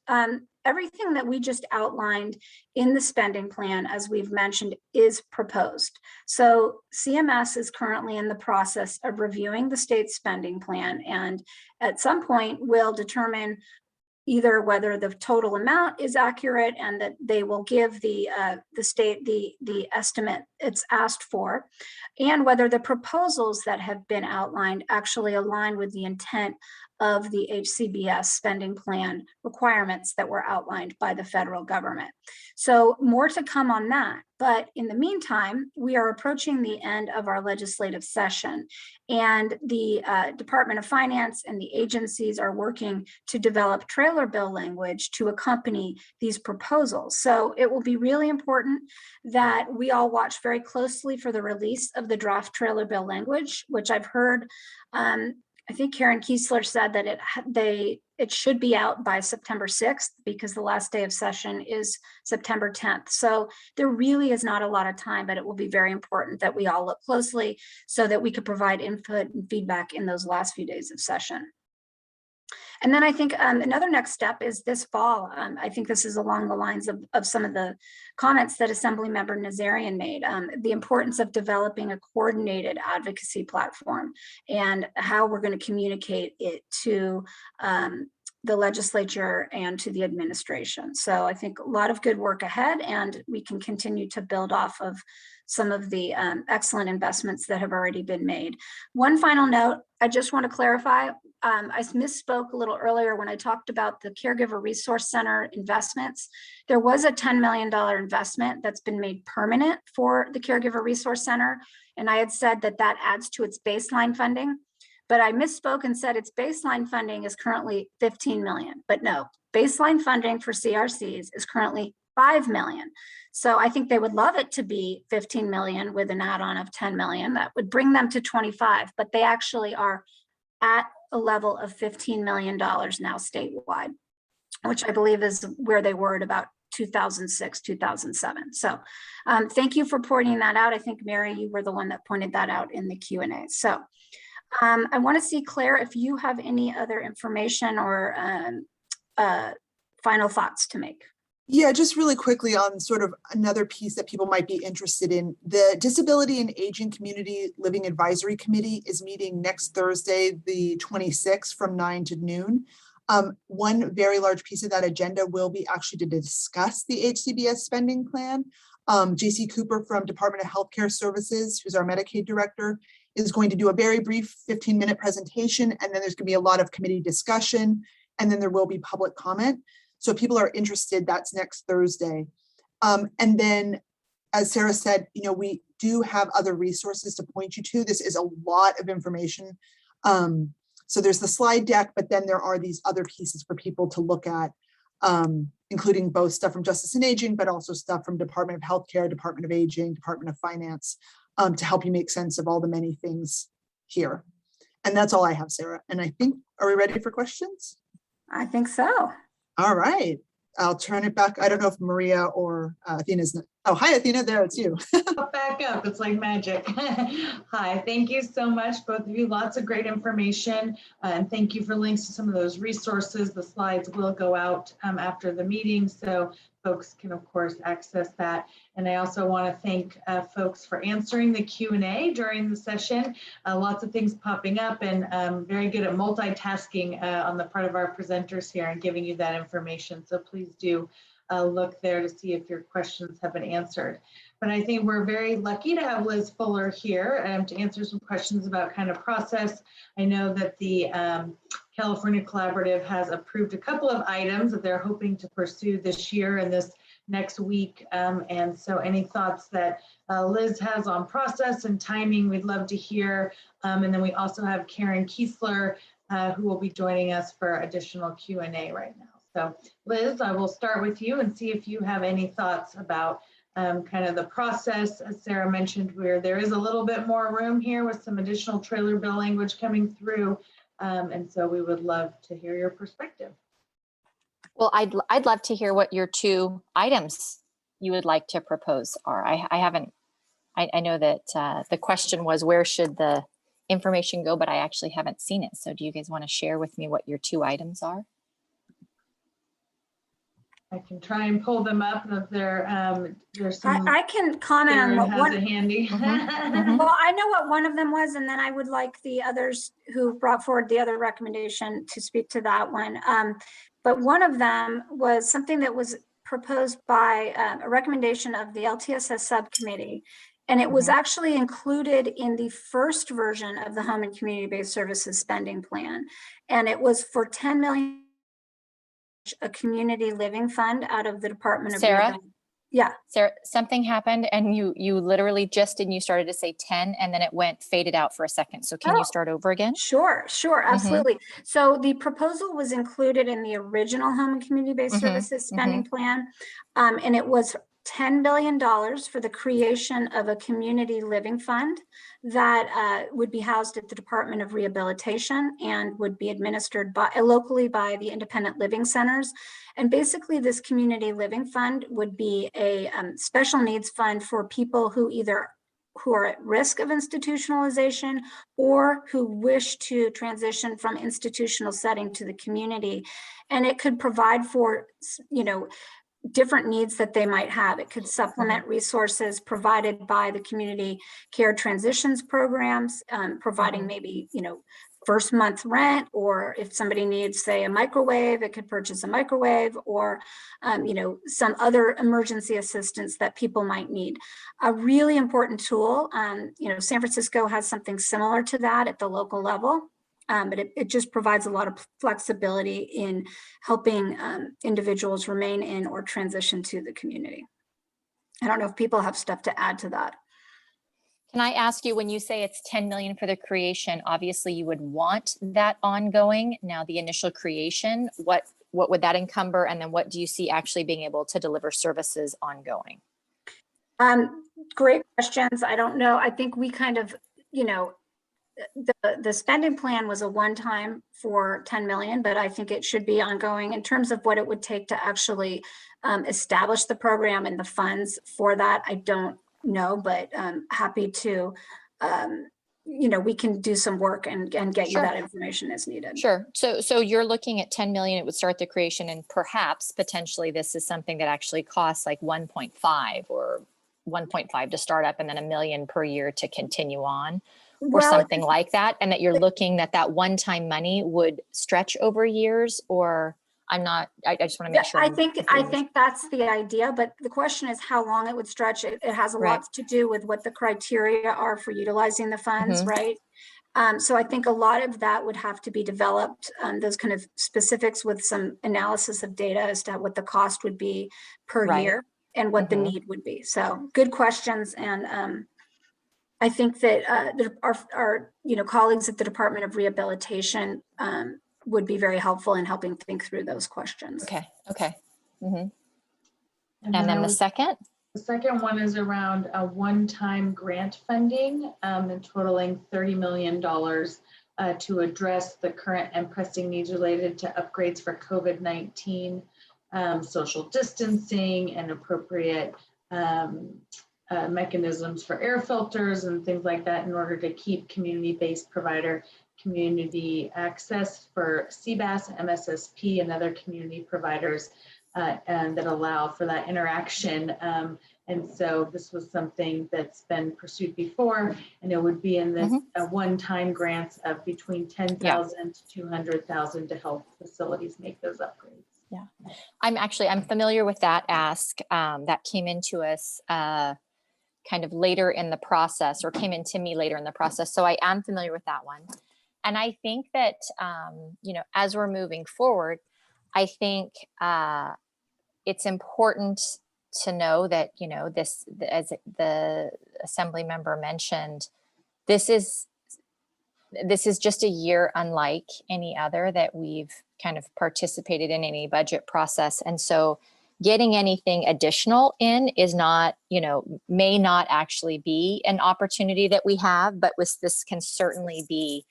Everything that we just outlined in the spending plan, as we've mentioned, is proposed. So CMS is currently in the process of reviewing the state spending plan, and at some point will determine either whether the total amount is accurate and that they will give the state the estimate it's asked for, and whether the proposals that have been outlined actually align with the intent of the HCBS spending plan requirements that were outlined by the federal government. So more to come on that. But in the meantime, we are approaching the end of our legislative session, and the Department of Finance and the agencies are working to develop trailer bill language to accompany these proposals. So it will be really important that we all watch very closely for the release of the draft trailer bill language, which I've heard I think Karen Kiesler said that it should be out by September 6th because the last day of session is September 10th. So there really is not a lot of time, but it will be very important that we all look closely so that we could provide input and feedback in those last few days of session. And then I think another next step is this fall. I think this is along the lines of some of the comments that Assemblymember Nazarian made, the importance of developing a coordinated advocacy platform and how we're going to communicate it to the legislature and to the administration. So I think a lot of good work ahead, and we can continue to build off of some of the excellent investments that have already been made. One final note, I just want to clarify, I misspoke a little earlier when I talked about the Caregiver Resource Center investments. There was a $10 million investment that's been made permanent for the Caregiver Resource Center, and I had said that that adds to its baseline funding. But I misspoke and said its baseline funding is currently 15 million, but no, baseline funding for CRCs is currently 5 million. So I think they would love it to be 15 million with an add-on of 10 million. That would bring them to 25, but they actually are at a level of $15 million now statewide, which I believe is where they were at about 2006, 2007. So thank you for pointing that out. I think, Mary, you were the one that pointed that out in the Q&A. So I want to see, Claire, if you have any other information or final thoughts to make. Yeah, just really quickly on sort of another piece that people might be interested in. The Disability and Aging Community Living Advisory Committee is meeting next Thursday, the 26th from 9 to noon. One very large piece of that agenda will be actually to discuss the HCBS spending plan. JC Cooper from Department of Healthcare Services, who's our Medicaid director, is going to do a very brief 15-minute presentation, and then there's going to be a lot of committee discussion, and then there will be public comment. So if people are interested, that's next Thursday. And then, as Sarah said, we do have other resources to point you to. This is a lot of information. So there's the slide deck, but then there are these other pieces for people to look at, including both stuff from Justice and Aging, but also stuff from Department of Healthcare, Department of Aging, Department of Finance, to help you make sense of all the many things here. And that's all I have, Sarah. And I think, are we ready for questions? I think so. All right. I'll turn it back. I don't know if Maria or Athena's. Oh, hi, Athena. There, it's you. Back up. It's like magic. Hi, thank you so much, both of you. Lots of great information. And thank you for links to some of those resources. The slides will go out after the meeting, so folks can, of course, access that. And I also want to thank folks for answering the Q&A during the session. Lots of things popping up, and very good at multitasking on the part of our presenters here and giving you that information. So please do look there to see if your questions have been answered. But I think we're very lucky to have Liz Fuller here to answer some questions about kind of process. I know that the California Collaborative has approved a couple of items that they're hoping to pursue this year and this next week. And so any thoughts that Liz has on process and timing, we'd love to hear. And then we also have Karen Kiesler, who will be joining us for additional Q&A right now. So Liz, I will start with you and see if you have any thoughts about kind of the process. As Sarah mentioned, where there is a little bit more room here with some additional trailer bill language coming through. And so we would love to hear your perspective. Well, I'd love to hear what your two items you would like to propose are. I know that the question was, where should the information go, but I actually haven't seen it. So do you guys want to share with me what your two items are? I can try and pull them up if there's some. I can comment on what has one. it handy. Well, I know what one of them was, and then I would like the others who brought forward the other recommendation to speak to that one. But one of them was something that was proposed by a recommendation of the LTSS subcommittee. And it was actually included in the first version of the Home and Community-Based Services Spending Plan. And it was for $10 million, a community living fund out of the Department of Sarah? Yeah. Sarah, something happened and you literally just you started to say 10 and then it faded out for a second. So can you start over again? Sure, absolutely. So the proposal was included in the original Home and Community-Based Services Spending Plan. And it was $10 billion for the creation of a community living fund that would be housed at the Department of Rehabilitation and would be administered locally by the independent living centers. And basically this community living fund would be a special needs fund for people who are at risk of institutionalization or who wish to transition from institutional setting to the community. And it could provide for, different needs that they might have. It could supplement resources provided by the community care transitions programs, providing maybe, first month rent, or if somebody needs, say, a microwave, it could purchase a microwave, or, some other emergency assistance that people might need. A really important tool, San Francisco has something similar to that at the local level. But it just provides a lot of flexibility in helping individuals remain in or transition to the community. I don't know if people have stuff to add to that. Can I ask you, when you say it's 10 million for the creation, obviously you would want that ongoing. Now the initial creation, what would that encumber? And then what do you see actually being able to deliver services ongoing? Great questions. I don't know. I think we kind of, the spending plan was a one-time for 10 million, but I think it should be ongoing. In terms of what it would take to actually establish the program and the funds for that, I don't know, but happy to, we can do some work and get you that information as needed. Sure. So you're looking at 10 million, it would start the creation, and perhaps potentially this is something that actually costs like 1.5 or 1.5 to start up and then $1 million per year to continue on. or Well, something like that, and that you're looking that one-time money would stretch over years, or I'm not, I just want to make sure. I think that's the idea, but the question is how long it would stretch. It has a Right. lot to do with what the criteria are for utilizing the funds, Mhm. right? So I think a lot of that would have to be developed, those kind of specifics with some analysis of data as to what the cost would be per Right. year and what the Mhm. need would be. So good questions. And I think that our colleagues at the Department of Rehabilitation would be very helpful in helping think through those questions. Okay. Mhm. And And then the second? The second one is around a one-time grant funding and totaling $30 million to address the current and pressing needs related to upgrades for COVID-19, social distancing, and appropriate mechanisms for air filters and things like that in order to keep community-based provider community access for CBAS, MSSP, and other community providers, and that allow for that interaction. And so this was something that's been pursued before, and it would be in this one-time grants of between $10,000 to $200,000 to help facilities make those upgrades. Yeah, I'm familiar with that ask that came into us kind of later in the process, or came into me later in the process. So I am familiar with that one. And I think that, as we're moving forward, I think it's important to know that, this, as the assembly member mentioned, this is just a year unlike any other that we've kind of participated in any budget process. And so getting anything additional in is not, may not actually be an opportunity that we have, but this can certainly be,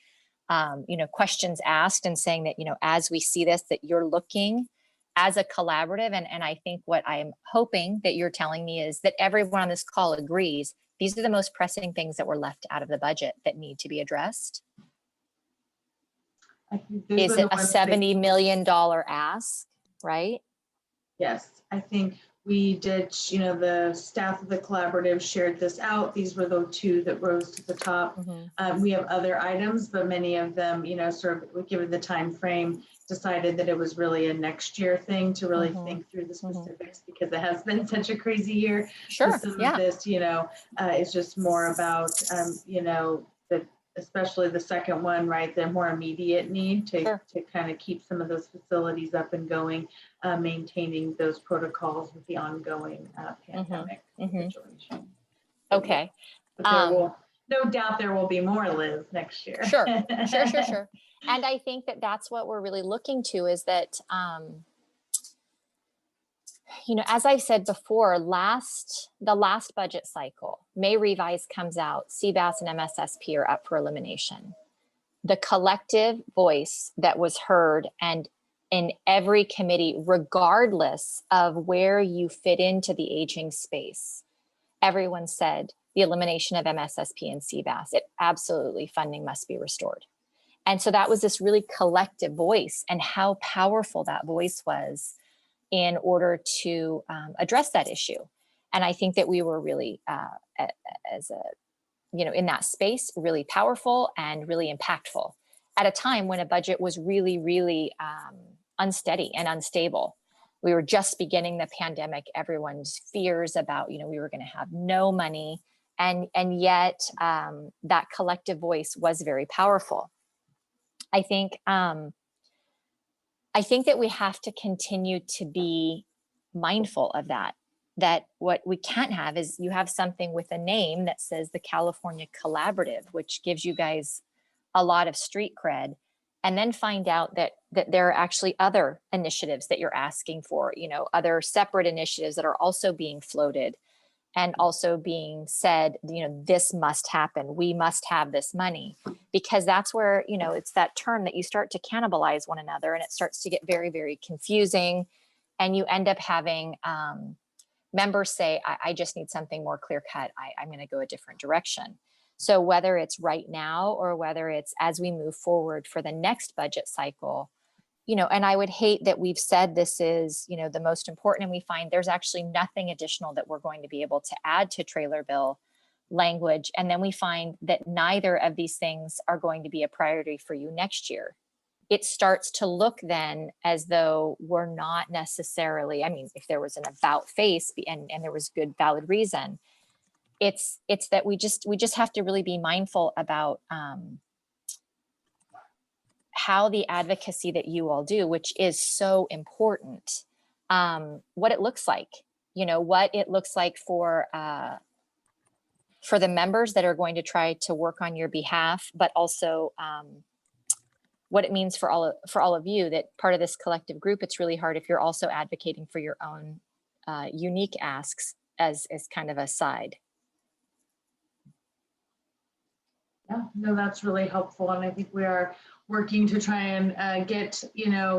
questions asked and saying that, as we see this, that you're looking as a collaborative. And I think what I'm hoping that you're telling me is that everyone on this call agrees these are the most pressing things that were left out of the budget that need to be addressed. Is it a $70 million ask, right? Yes, I think we did, the staff of the collaborative shared this out. These were the two that rose to the top. We have other items, but many of them, sort of given the time frame, decided that it was really a next year thing to really think through the specifics, because it has been such a crazy year. Sure. So some of this, is just more about, especially the second one, right? The more immediate need to kind of keep some of those facilities up and going, maintaining those protocols with the ongoing pandemic situation. Okay. But there will, no doubt there will be more, Liz, next year. Sure. And I think that that's what we're really looking to, is that, as I said before, the last budget cycle, May revise comes out, CBAS and MSSP are up for elimination. The collective voice that was heard, and in every committee, regardless of where you fit into the aging space, everyone said the elimination of MSSP and CBAS, absolutely funding must be restored. And so that was this really collective voice, and how powerful that voice was in order to address that issue. And I think that we were really, in that space, really powerful and really impactful at a time when a budget was really, really unsteady and unstable. We were just beginning the pandemic. Everyone's fears about, we were going to have no money. And yet that collective voice was very powerful. I think that we have to continue to be mindful of that what we can't have is you have something with a name that says the California Collaborative, which gives you guys a lot of street cred, and then find out that there are actually other initiatives that you're asking for, other separate initiatives that are also being floated and also being said, this must happen. We must have this money, because that's where, it's that term that you start to cannibalize one another, and it starts to get very, very confusing. And you end up having members say, I just need something more clear cut. I'm going to go a different direction. So whether it's right now or whether it's as we move forward for the next budget cycle, and I would hate that we've said this is, the most important, and we find there's actually nothing additional that we're going to be able to add to trailer bill language, and then we find that neither of these things are going to be a priority for you next year, it starts to look then as though we're not necessarily, I mean, if there was an about face and there was good valid reason, it's that we just have to really be mindful about how the advocacy that you all do, which is so important, what it looks like, what it looks like for the members that are going to try to work on your behalf, but also what it means for all of you, that part of this collective group, it's really hard if you're also advocating for your own unique asks as kind of a side. Yeah, no, that's really helpful. And I think we are working to try and get,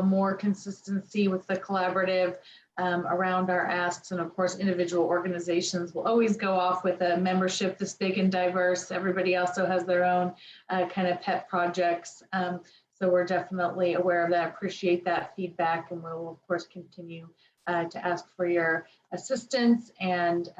more consistency with the collaborative around our asks. And of course, individual organizations will always go off with a membership this big and diverse. Everybody also has their own kind of pet projects. So we're definitely aware of that, appreciate that feedback, and we'll of course continue to ask for your assistance and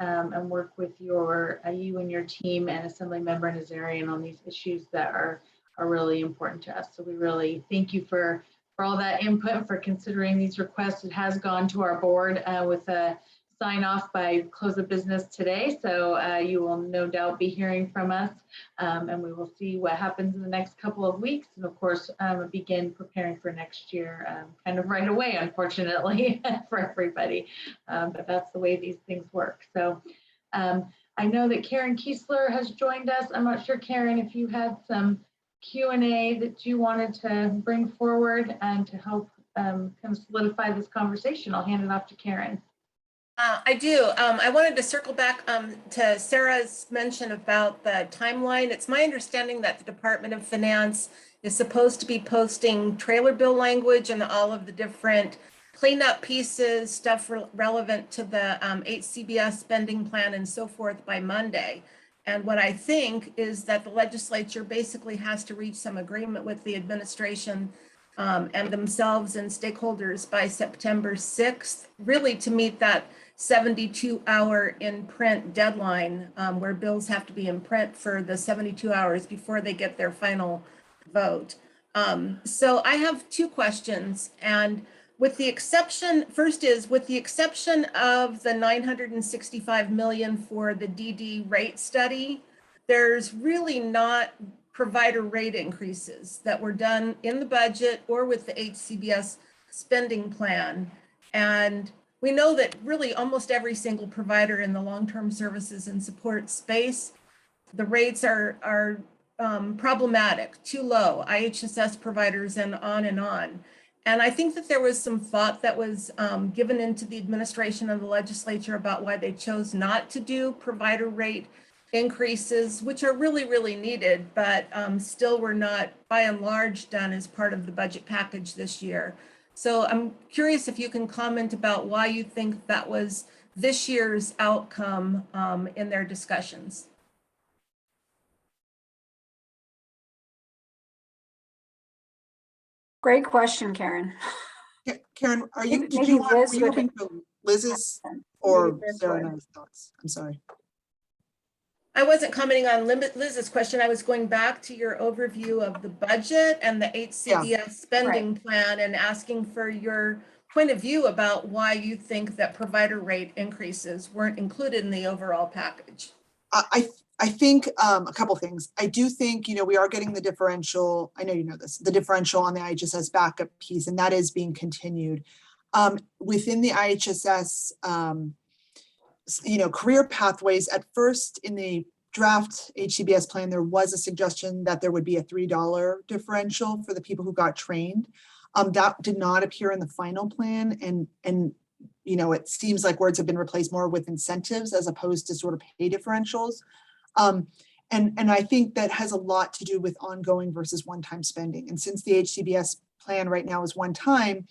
work with you and your team and Assemblymember Nazarian on these issues that are really important to us. So we really thank you for all that input, for considering these requests. It has gone to our board with a sign off by close of business today. So you will no doubt be hearing from us, and we will see what happens in the next couple of weeks. And of course, begin preparing for next year kind of right away, unfortunately, for everybody. But that's the way these things work. So I know that Karen Kiesler has joined us. I'm not sure, Karen, if you had some Q&A that you wanted to bring forward and to help kind of solidify this conversation. I'll hand it off to Karen. I do. I wanted to circle back to Sarah's mention about the timeline. It's my understanding that the Department of Finance is supposed to be posting trailer bill language and all of the different cleanup pieces, stuff relevant to the HCBS spending plan and so forth by Monday. And what I think is that the legislature basically has to reach some agreement with the administration and themselves and stakeholders by September 6th, really to meet that 72-hour in print deadline where bills have to be in print for the 72 hours before they get their final vote. So I have two questions, and with the exception, first is with the exception of the $965 million for the DD rate study, there's really not provider rate increases that were done in the budget or with the HCBS spending plan. And we know that really almost every single provider in the long-term services and support space, the rates are problematic, too low, IHSS providers and on and on. And I think that there was some thought that was given into the administration and the legislature about why they chose not to do provider rate increases, which are really, really needed, but still were not by and large done as part of the budget package this year. So I'm curious if you can comment about why you think that was this year's outcome in their discussions. Great question, Karen. Karen, are you, Maybe were Liz you would- hoping for Liz's or Maybe Liz Sarah would. and I's thoughts? I'm sorry. I wasn't commenting on Liz's question. I was going back to your overview of the budget and the HCBS spending plan and asking for your point of view about why you think that provider rate increases weren't included in the overall package. I think a couple things. I do think, we are getting the differential. I know you know this, the differential on the IHSS backup piece, and that is being continued. Within the IHSS, career pathways, at first in the draft HCBS plan, there was a suggestion that there would be a $3 differential for the people who got trained. That did not appear in the final plan. And it seems like words have been replaced more with incentives as opposed to sort of pay differentials. And I think that has a lot to do with ongoing versus one-time spending. And since the HCBS plan right now is one time,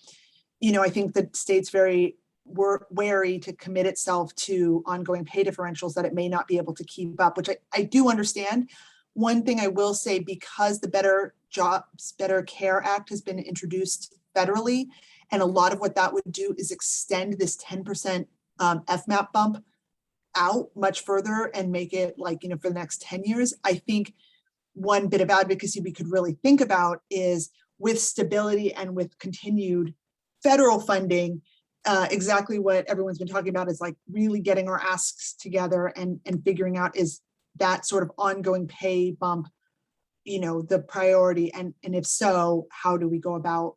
I think the state's very wary to commit itself to ongoing pay differentials that it may not be able to keep up, which I do understand. One thing I will say, because the Better Jobs, Better Care Act has been introduced federally, and a lot of what that would do is extend this 10% FMAP bump out much further and make it like, for the next 10 years. I think one bit of advocacy we could really think about is with stability and with continued federal funding, exactly what everyone's been talking about is like really getting our asks together and figuring out, is that sort of ongoing pay bump, the priority, and if so, how do we go about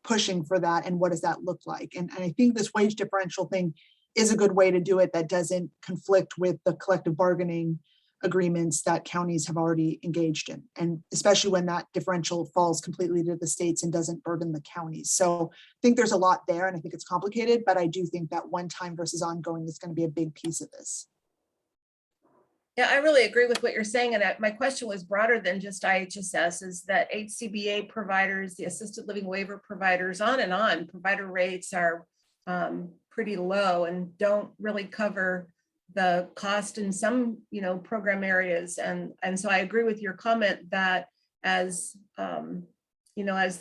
pushing for that, and what does that look like? And I think this wage differential thing is a good way to do it that doesn't conflict with the collective bargaining agreements that counties have already engaged in, and especially when that differential falls completely to the states and doesn't burden the counties. So I think there's a lot there, and I think it's complicated, but I do think that one time versus ongoing is going to be a big piece of this. Yeah, I really agree with what you're saying. And my question was broader than just IHSS, is that HCBA providers, the assisted living waiver providers, on, provider rates are pretty low and don't really cover the cost in some, program areas. And so I agree with your comment that as the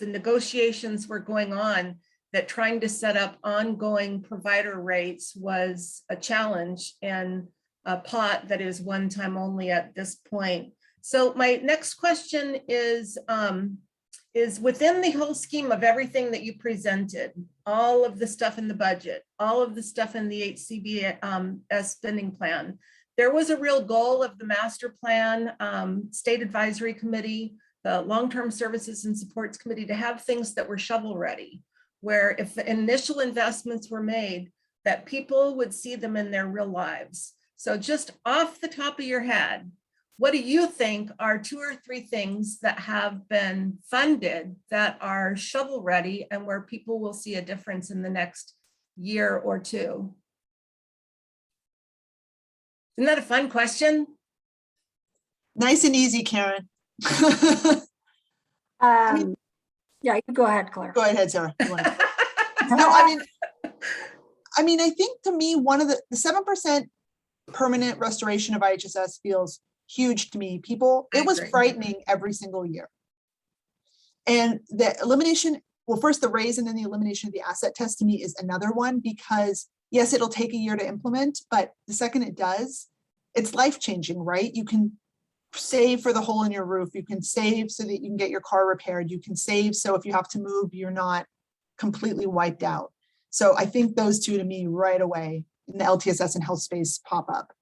negotiations were going on, that trying to set up ongoing provider rates was a challenge and a pot that is one time only at this point. So my next question is within the whole scheme of everything that you presented, all of the stuff in the budget, all of the stuff in the HCBS spending plan, there was a real goal of the master plan, state advisory committee, the long-term services and supports committee, to have things that were shovel ready, where if the initial investments were made, that people would see them in their real lives. So just off the top of your head, what do you think are 2 or 3 things that have been funded that are shovel ready and where people will see a difference in the next year or 2? Isn't that a fun question? Nice and easy, Karen. Yeah, you go ahead, Claire. Go ahead, Sarah. You wanna- No, I think to me, one of the 7% permanent restoration of IHSS feels huge to me. It was frightening every single year. And the elimination, well, first the raise and then the elimination of the asset test to me is another one, because yes, it'll take a year to implement, but the second it does, it's life-changing, right? You can save for the hole in your roof. You can save so that you can get your car repaired. You can save so if you have to move, you're not completely wiped out. So I think those two to me right away in the LTSS and health space pop up.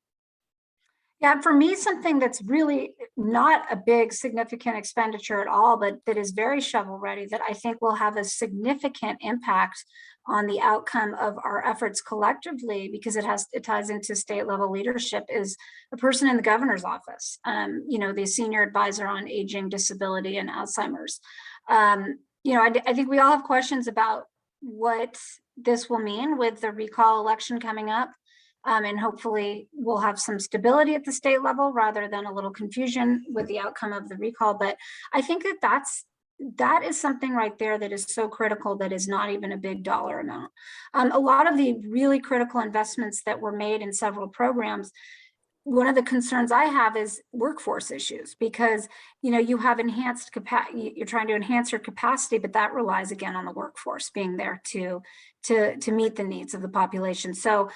Yeah, for me, something that's really not a big significant expenditure at all, but that is very shovel ready, that I think will have a significant impact on the outcome of our efforts collectively, because it ties into state level leadership, is a person in the governor's office, the senior advisor on aging, disability, and Alzheimer's. I think we all have questions about what this will mean with the recall election coming up. And hopefully we'll have some stability at the state level rather than a little confusion with the outcome of the recall. But I think that is something right there that is so critical, that is not even a big dollar amount. A lot of the really critical investments that were made in several programs, one of the concerns I have is workforce issues, because you have enhanced capacity, you're trying to enhance your capacity, but that relies again on the workforce being there to meet the needs of the population. So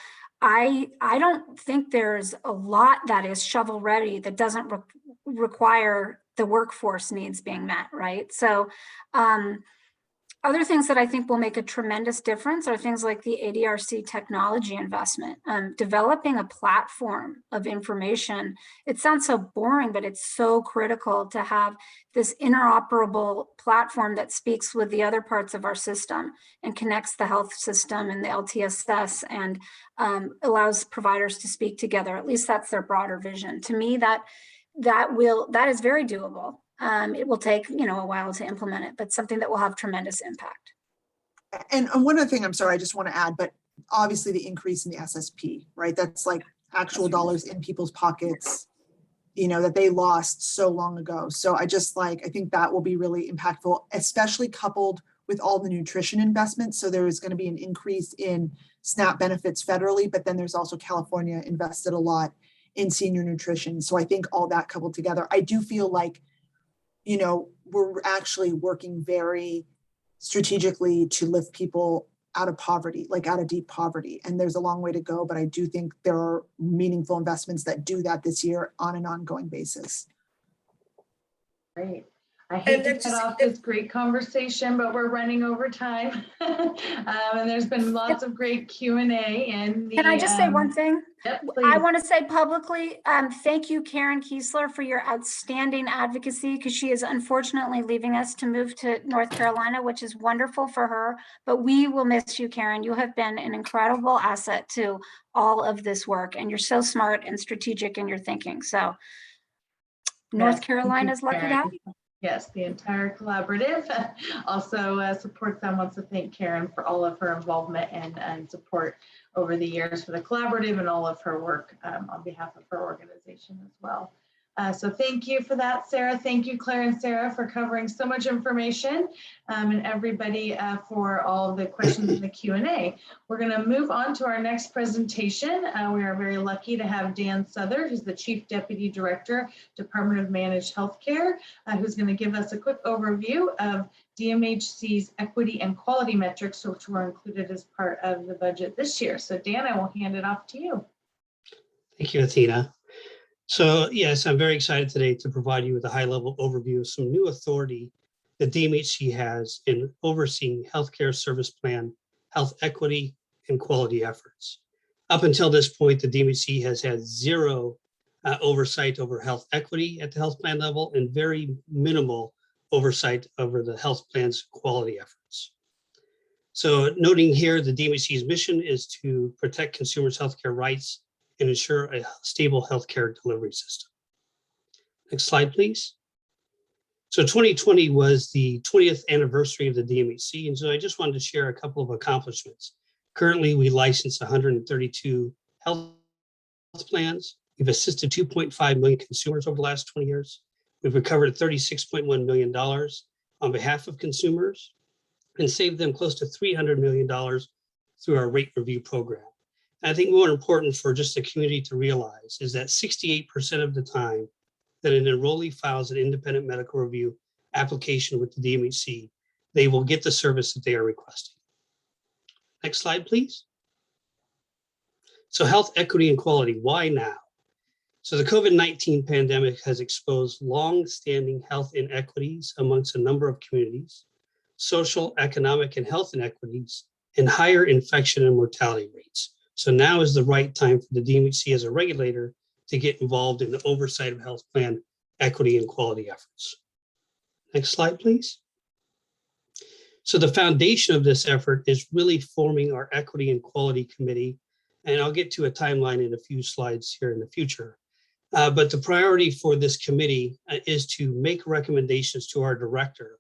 I don't think there's a lot that is shovel ready that doesn't require the workforce needs being met, right? So other things that I think will make a tremendous difference are things like the ADRC technology investment, developing a platform of information. It sounds so boring, but it's so critical to have this interoperable platform that speaks with the other parts of our system and connects the health system and the LTSS and allows providers to speak together. At least that's their broader vision. To me, that is very doable. It will take, a while to implement it, but something that will have tremendous impact. And one other thing, I'm sorry, I just want to add, but obviously the increase in the SSP, right? That's like actual dollars in people's pockets, that they lost so long ago. So I think that will be really impactful, especially coupled with all the nutrition investments. So there is going to be an increase in SNAP benefits federally, but then there's also California invested a lot in senior nutrition. So I think all that coupled together, I do feel like we're actually working very strategically to lift people out of poverty, like out of deep poverty. And there's a long way to go, but I do think there are meaningful investments that do that this year on an ongoing basis. Great. I hate And to it cut just- off this great conversation, but we're running over time. And there's been lots of great Q&A and the. Can I just say one thing? Yep, I please. want to say publicly, thank you, Karen Kiesler, for your outstanding advocacy, because she is unfortunately leaving us to move to North Carolina, which is wonderful for her. But we will miss you, Karen. You have been an incredible asset to all of this work, and you're so smart and strategic in your thinking. So North Yes, thank Carolina's you, lucky to Karen. have you. Yes, the entire collaborative also supports them. Wants to thank Karen for all of her involvement and support over the years for the collaborative and all of her work on behalf of her organization as well. So thank you for that, Sarah. Thank you, Claire and Sarah, for covering so much information, and everybody for all of the questions in the Q&A. We're going to move on to our next presentation. We are very lucky to have Dan Souther, who's the Chief Deputy Director, Department of Managed Healthcare, who's going to give us a quick overview of DMHC's equity and quality metrics, which were included as part of the budget this year. So Dan, I will hand it off to you. Thank you, Athena. So yes, I'm very excited today to provide you with a high-level overview of some new authority that DMHC has in overseeing healthcare service plan, health equity, and quality efforts. Up until this point, the DMHC has had zero oversight over health equity at the health plan level and very minimal oversight over the health plan's quality efforts. So noting here, the DMHC's mission is to protect consumers' healthcare rights and ensure a stable healthcare delivery system. Next slide, please. So 2020 was the 20th anniversary of the DMHC, and so I just wanted to share a couple of accomplishments. Currently, we license 132 health plans. We've assisted 2.5 million consumers over the last 20 years. We've recovered $36.1 million on behalf of consumers and saved them close to $300 million through our rate review program. I think more important for just the community to realize is that 68% of the time that an enrollee files an independent medical review application with the DMHC, they will get the service that they are requesting. Next slide, please. So health equity and quality, why now? So the COVID-19 pandemic has exposed long-standing health inequities amongst a number of communities, social, economic, and health inequities, and higher infection and mortality rates. So now is the right time for the DMHC as a regulator to get involved in the oversight of health plan equity and quality efforts. Next slide, please. So the foundation of this effort is really forming our equity and quality committee. And I'll get to a timeline in a few slides here in the future. But the priority for this committee is to make recommendations to our director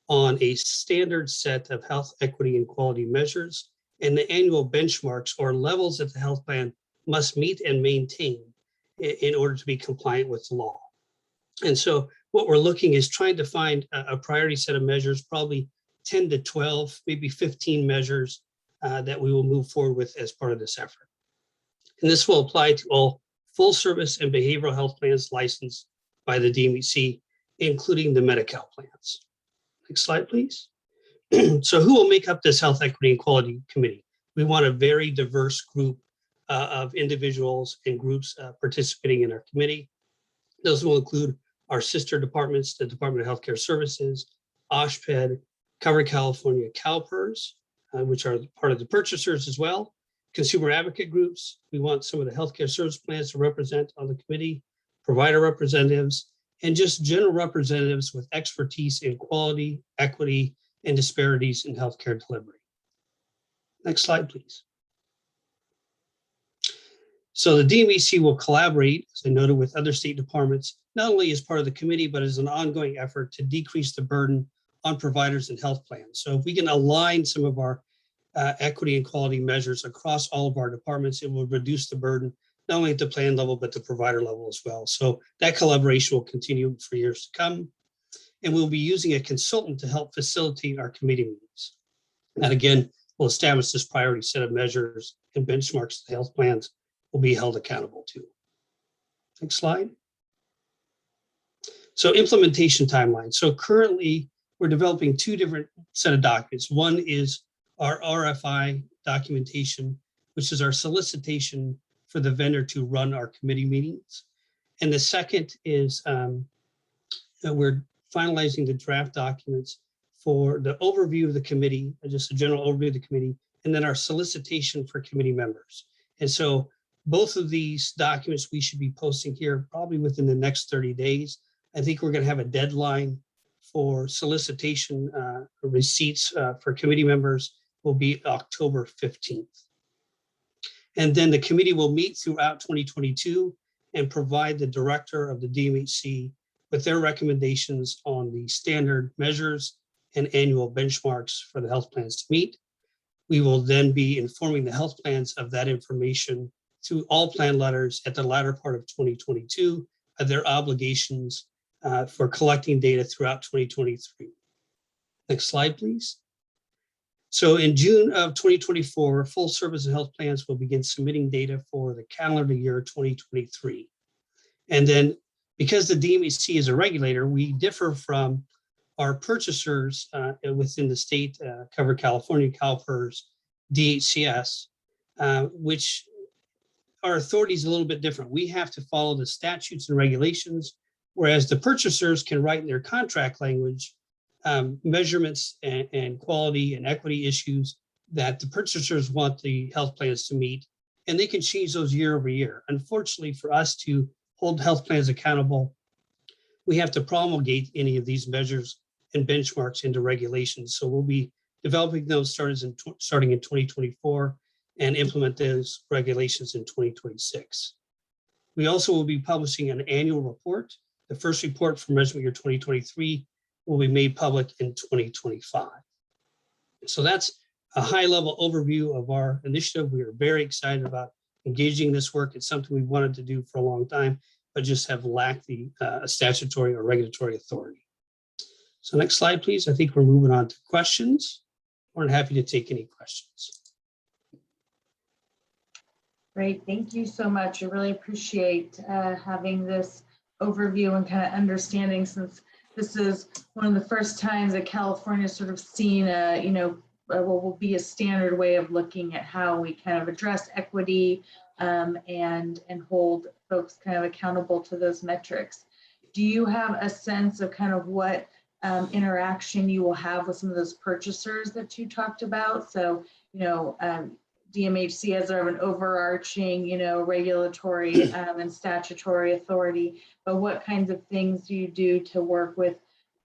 on a standard set of health equity and quality measures and the annual benchmarks or levels that the health plan must meet and maintain in order to be compliant with the law. And so what we're looking is trying to find a priority set of measures, probably 10 to 12, maybe 15 measures that we will move forward with as part of this effort. And this will apply to all full service and behavioral health plans licensed by the DMHC, including the Medi-Cal plans. Next slide, please. So who will make up this health equity and quality committee? We want a very diverse group of individuals and groups participating in our committee. Those will include our sister departments, the Department of Healthcare Services, OSHPD, Cover California CalPERS, which are part of the purchasers as well, consumer advocate groups. We want some of the healthcare service plans to represent on the committee, provider representatives, and just general representatives with expertise in quality, equity, and disparities in healthcare delivery. Next slide, please. So the DMHC will collaborate, as I noted, with other state departments, not only as part of the committee, but as an ongoing effort to decrease the burden on providers and health plans. So if we can align some of our equity and quality measures across all of our departments, it will reduce the burden, not only at the plan level, but the provider level as well. So that collaboration will continue for years to come. And we'll be using a consultant to help facilitate our committee meetings. And again, we'll establish this priority set of measures and benchmarks the health plans will be held accountable to. Next slide. So implementation timeline. So currently we're developing two different set of documents. One is our RFI documentation, which is our solicitation for the vendor to run our committee meetings. And the second is we're finalizing the draft documents for the overview of the committee, just a general overview of the committee, and then our solicitation for committee members. And so both of these documents we should be posting here probably within the next 30 days. I think we're going to have a deadline for solicitation receipts for committee members will be October 15th. And then the committee will meet throughout 2022 and provide the director of the DMHC with their recommendations on the standard measures and annual benchmarks for the health plans to meet. We will then be informing the health plans of that information through all plan letters at the latter part of 2022 of their obligations for collecting data throughout 2023. Next slide, please. So in June of 2024, full service and health plans will begin submitting data for the calendar year 2023. And then because the DMHC is a regulator, we differ from our purchasers within the state, Cover California, CalPERS, DHCS, which our authority is a little bit different. We have to follow the statutes and regulations, whereas the purchasers can write in their contract language measurements and quality and equity issues that the purchasers want the health plans to meet, and they can change those year over year. Unfortunately, for us to hold health plans accountable, we have to promulgate any of these measures and benchmarks into regulations. So we'll be developing those starting in 2024 and implement those regulations in 2026. We also will be publishing an annual report. The first report for measurement year 2023 will be made public in 2025. So that's a high-level overview of our initiative. We are very excited about engaging this work. It's something we wanted to do for a long time, but just have lacked the statutory or regulatory authority. So next slide, please. I think we're moving on to questions. We're happy to take any questions. Great, thank you so much. I really appreciate having this overview and kind of understanding, since this is one of the first times that California sort of seen what will be a standard way of looking at how we kind of address equity and hold folks kind of accountable to those metrics. Do you have a sense of kind of what interaction you will have with some of those purchasers that you talked about? So, DMHC has sort of an overarching, regulatory and statutory authority, but what kinds of things do you do to work with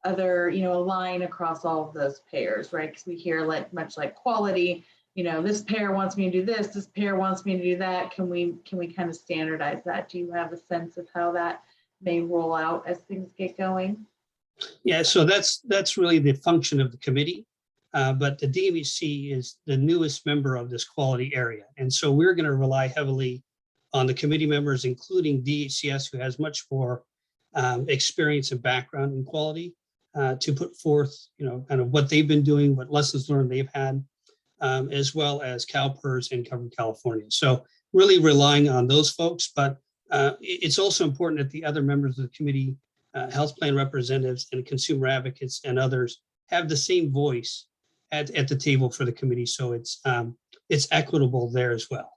other, align across all of those payers, right? Because we hear much like quality, this payer wants me to do this payer wants me to do that. Can we kind of standardize that? Do you have a sense of how that may roll out as things get going? Yeah, so that's really the function of the committee. But the DMHC is the newest member of this quality area. And so we're going to rely heavily on the committee members, including DHCS, who has much more experience and background in quality, to put forth, kind of what they've been doing, what lessons learned they've had, as well as CalPERS and Cover California. So really relying on those folks, but it's also important that the other members of the committee, health plan representatives and consumer advocates and others, have the same voice at the table for the committee, so it's equitable there as well.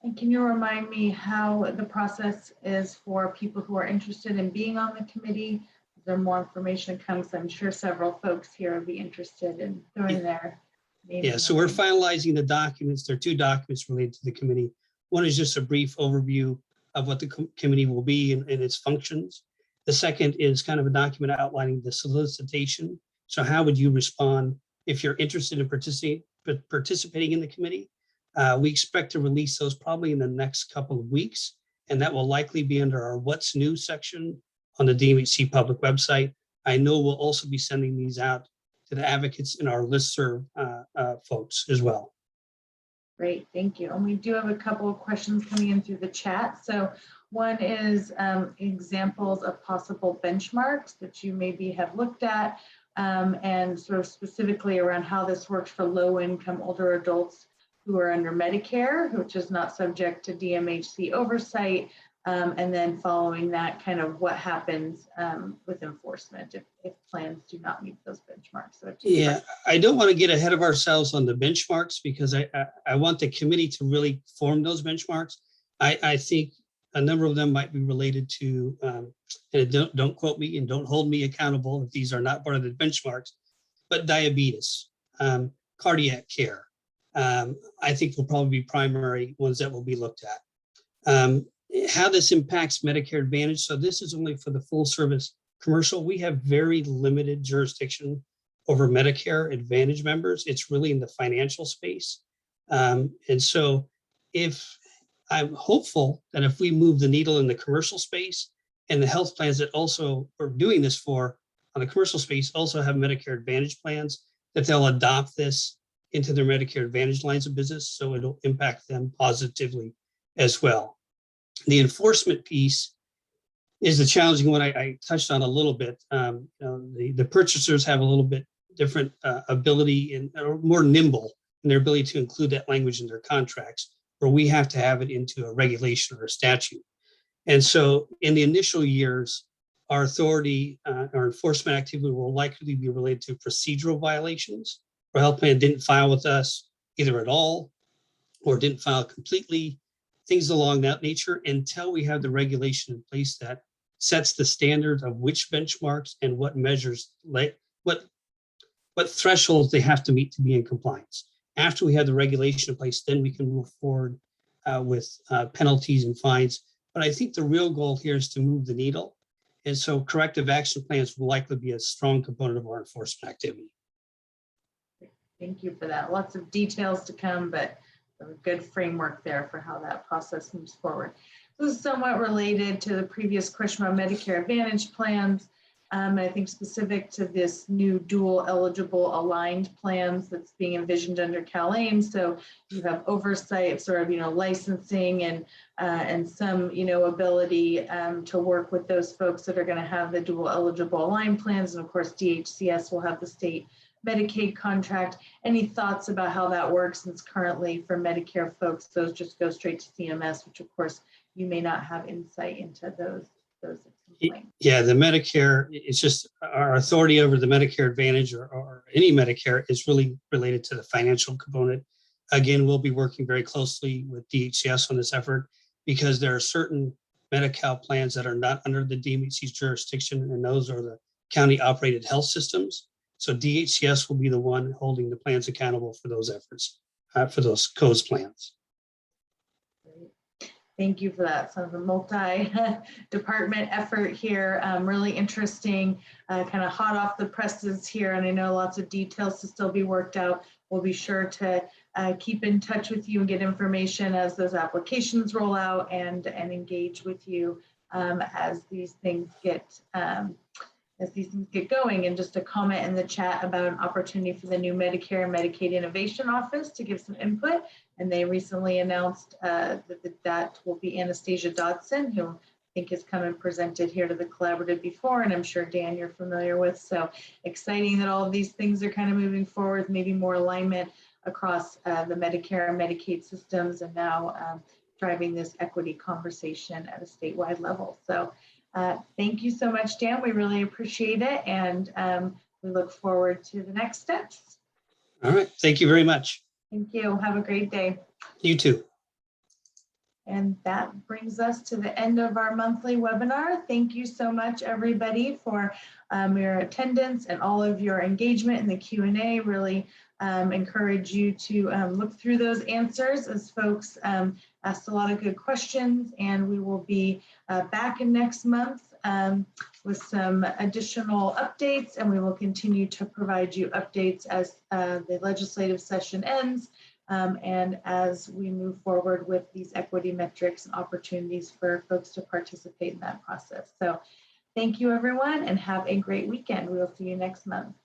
And can you remind me how the process is for people who are interested in being on the committee? Is there more information comes? I'm sure several folks here would be interested in throwing their name. Yeah, so we're finalizing the documents. There are two documents related to the committee. One is just a brief overview of what the committee will be and its functions. The second is kind of a document outlining the solicitation. So how would you respond if you're interested in participating in the committee? We expect to release those probably in the next couple of weeks, and that will likely be under our What's New section on the DMHC public website. I know we'll also be sending these out to the advocates in our listserv folks as well. Great, thank you. And we do have a couple of questions coming in through the chat. So one is examples of possible benchmarks that you maybe have looked at, and sort of specifically around how this works for low-income older adults who are under Medicare, which is not subject to DMHC oversight, And then following that, kind of what happens with enforcement if plans do not meet those benchmarks. So Yeah, I don't want to get ahead of ourselves on the benchmarks because I want the committee to really form those benchmarks. I think a number of them might be related to, and don't quote me and don't hold me accountable if these are not part of the benchmarks, but diabetes, cardiac care, I think will probably be primary ones that will be looked at. How this impacts Medicare Advantage. So this is only for the full service commercial. We have very limited jurisdiction over Medicare Advantage members. It's really in the financial space. And so if I'm hopeful that if we move the needle in the commercial space and the health plans that also are doing this for on the commercial space also have Medicare Advantage plans, that they'll adopt this into their Medicare Advantage lines of business. So it'll impact them positively as well. The enforcement piece is the challenging one I touched on a little bit. The purchasers have a little bit different ability and are more nimble in their ability to include that language in their contracts, where we have to have it into a regulation or a statute. And so in the initial years, our authority, our enforcement activity will likely be related to procedural violations. Our health plan didn't file with us either at all or didn't file completely, things along that nature, until we have the regulation in place that sets the standard of which benchmarks and what measures, like what thresholds they have to meet to be in compliance. After we have the regulation in place, then we can move forward with penalties and fines. But I think the real goal here is to move the needle. And so corrective action plans will likely be a strong component of our enforcement activity. Thank you for that. Lots of details to come, but a good framework there for how that process moves forward. This is somewhat related to the previous question on Medicare Advantage plans. I think specific to this new dual eligible aligned plans that's being envisioned under CalAIM. So you have oversight, sort of, licensing and some, ability to work with those folks that are going to have the dual eligible aligned plans. And of course, DHCS will have the state Medicaid contract. Any thoughts about how that works? Since currently for Medicare folks, those just go straight to CMS, which of course you may not have insight into those complaints. Yeah, the Medicare, it's just our authority over the Medicare Advantage or any Medicare is really related to the financial component. Again, we'll be working very closely with DHCS on this effort because there are certain Medi-Cal plans that are not under the DMHC's jurisdiction, and those are the county operated health systems. So DHCS will be the one holding the plans accountable for those efforts, for those COES plans. Thank you for that. So the multi-department effort here, really interesting, kind of hot off the presses here. And I know lots of details to still be worked out. We'll be sure to keep in touch with you and get information as those applications roll out and engage with you as these things get going. And just a comment in the chat about an opportunity for the new Medicare and Medicaid Innovation Office to give some input. And they recently announced that will be Anastasia Dodson, who I think has come and presented here to the collaborative before, and I'm sure Dan you're familiar with. So exciting that all of these things are kind of moving forward, maybe more alignment across the Medicare and Medicaid systems, and now driving this equity conversation at a statewide level. So thank you so much, Dan. We really appreciate it, and we look forward to the next steps. All right, thank you very much. Thank you. Have a great day. You too. And that brings us to the end of our monthly webinar. Thank you so much, everybody, for your attendance and all of your engagement in the Q&A. Really encourage you to look through those answers, as folks asked a lot of good questions, and we will be back in next month with some additional updates, and we will continue to provide you updates as the legislative session ends and as we move forward with these equity metrics and opportunities for folks to participate in that process. So thank you, everyone, and have a great weekend. We will see you next month.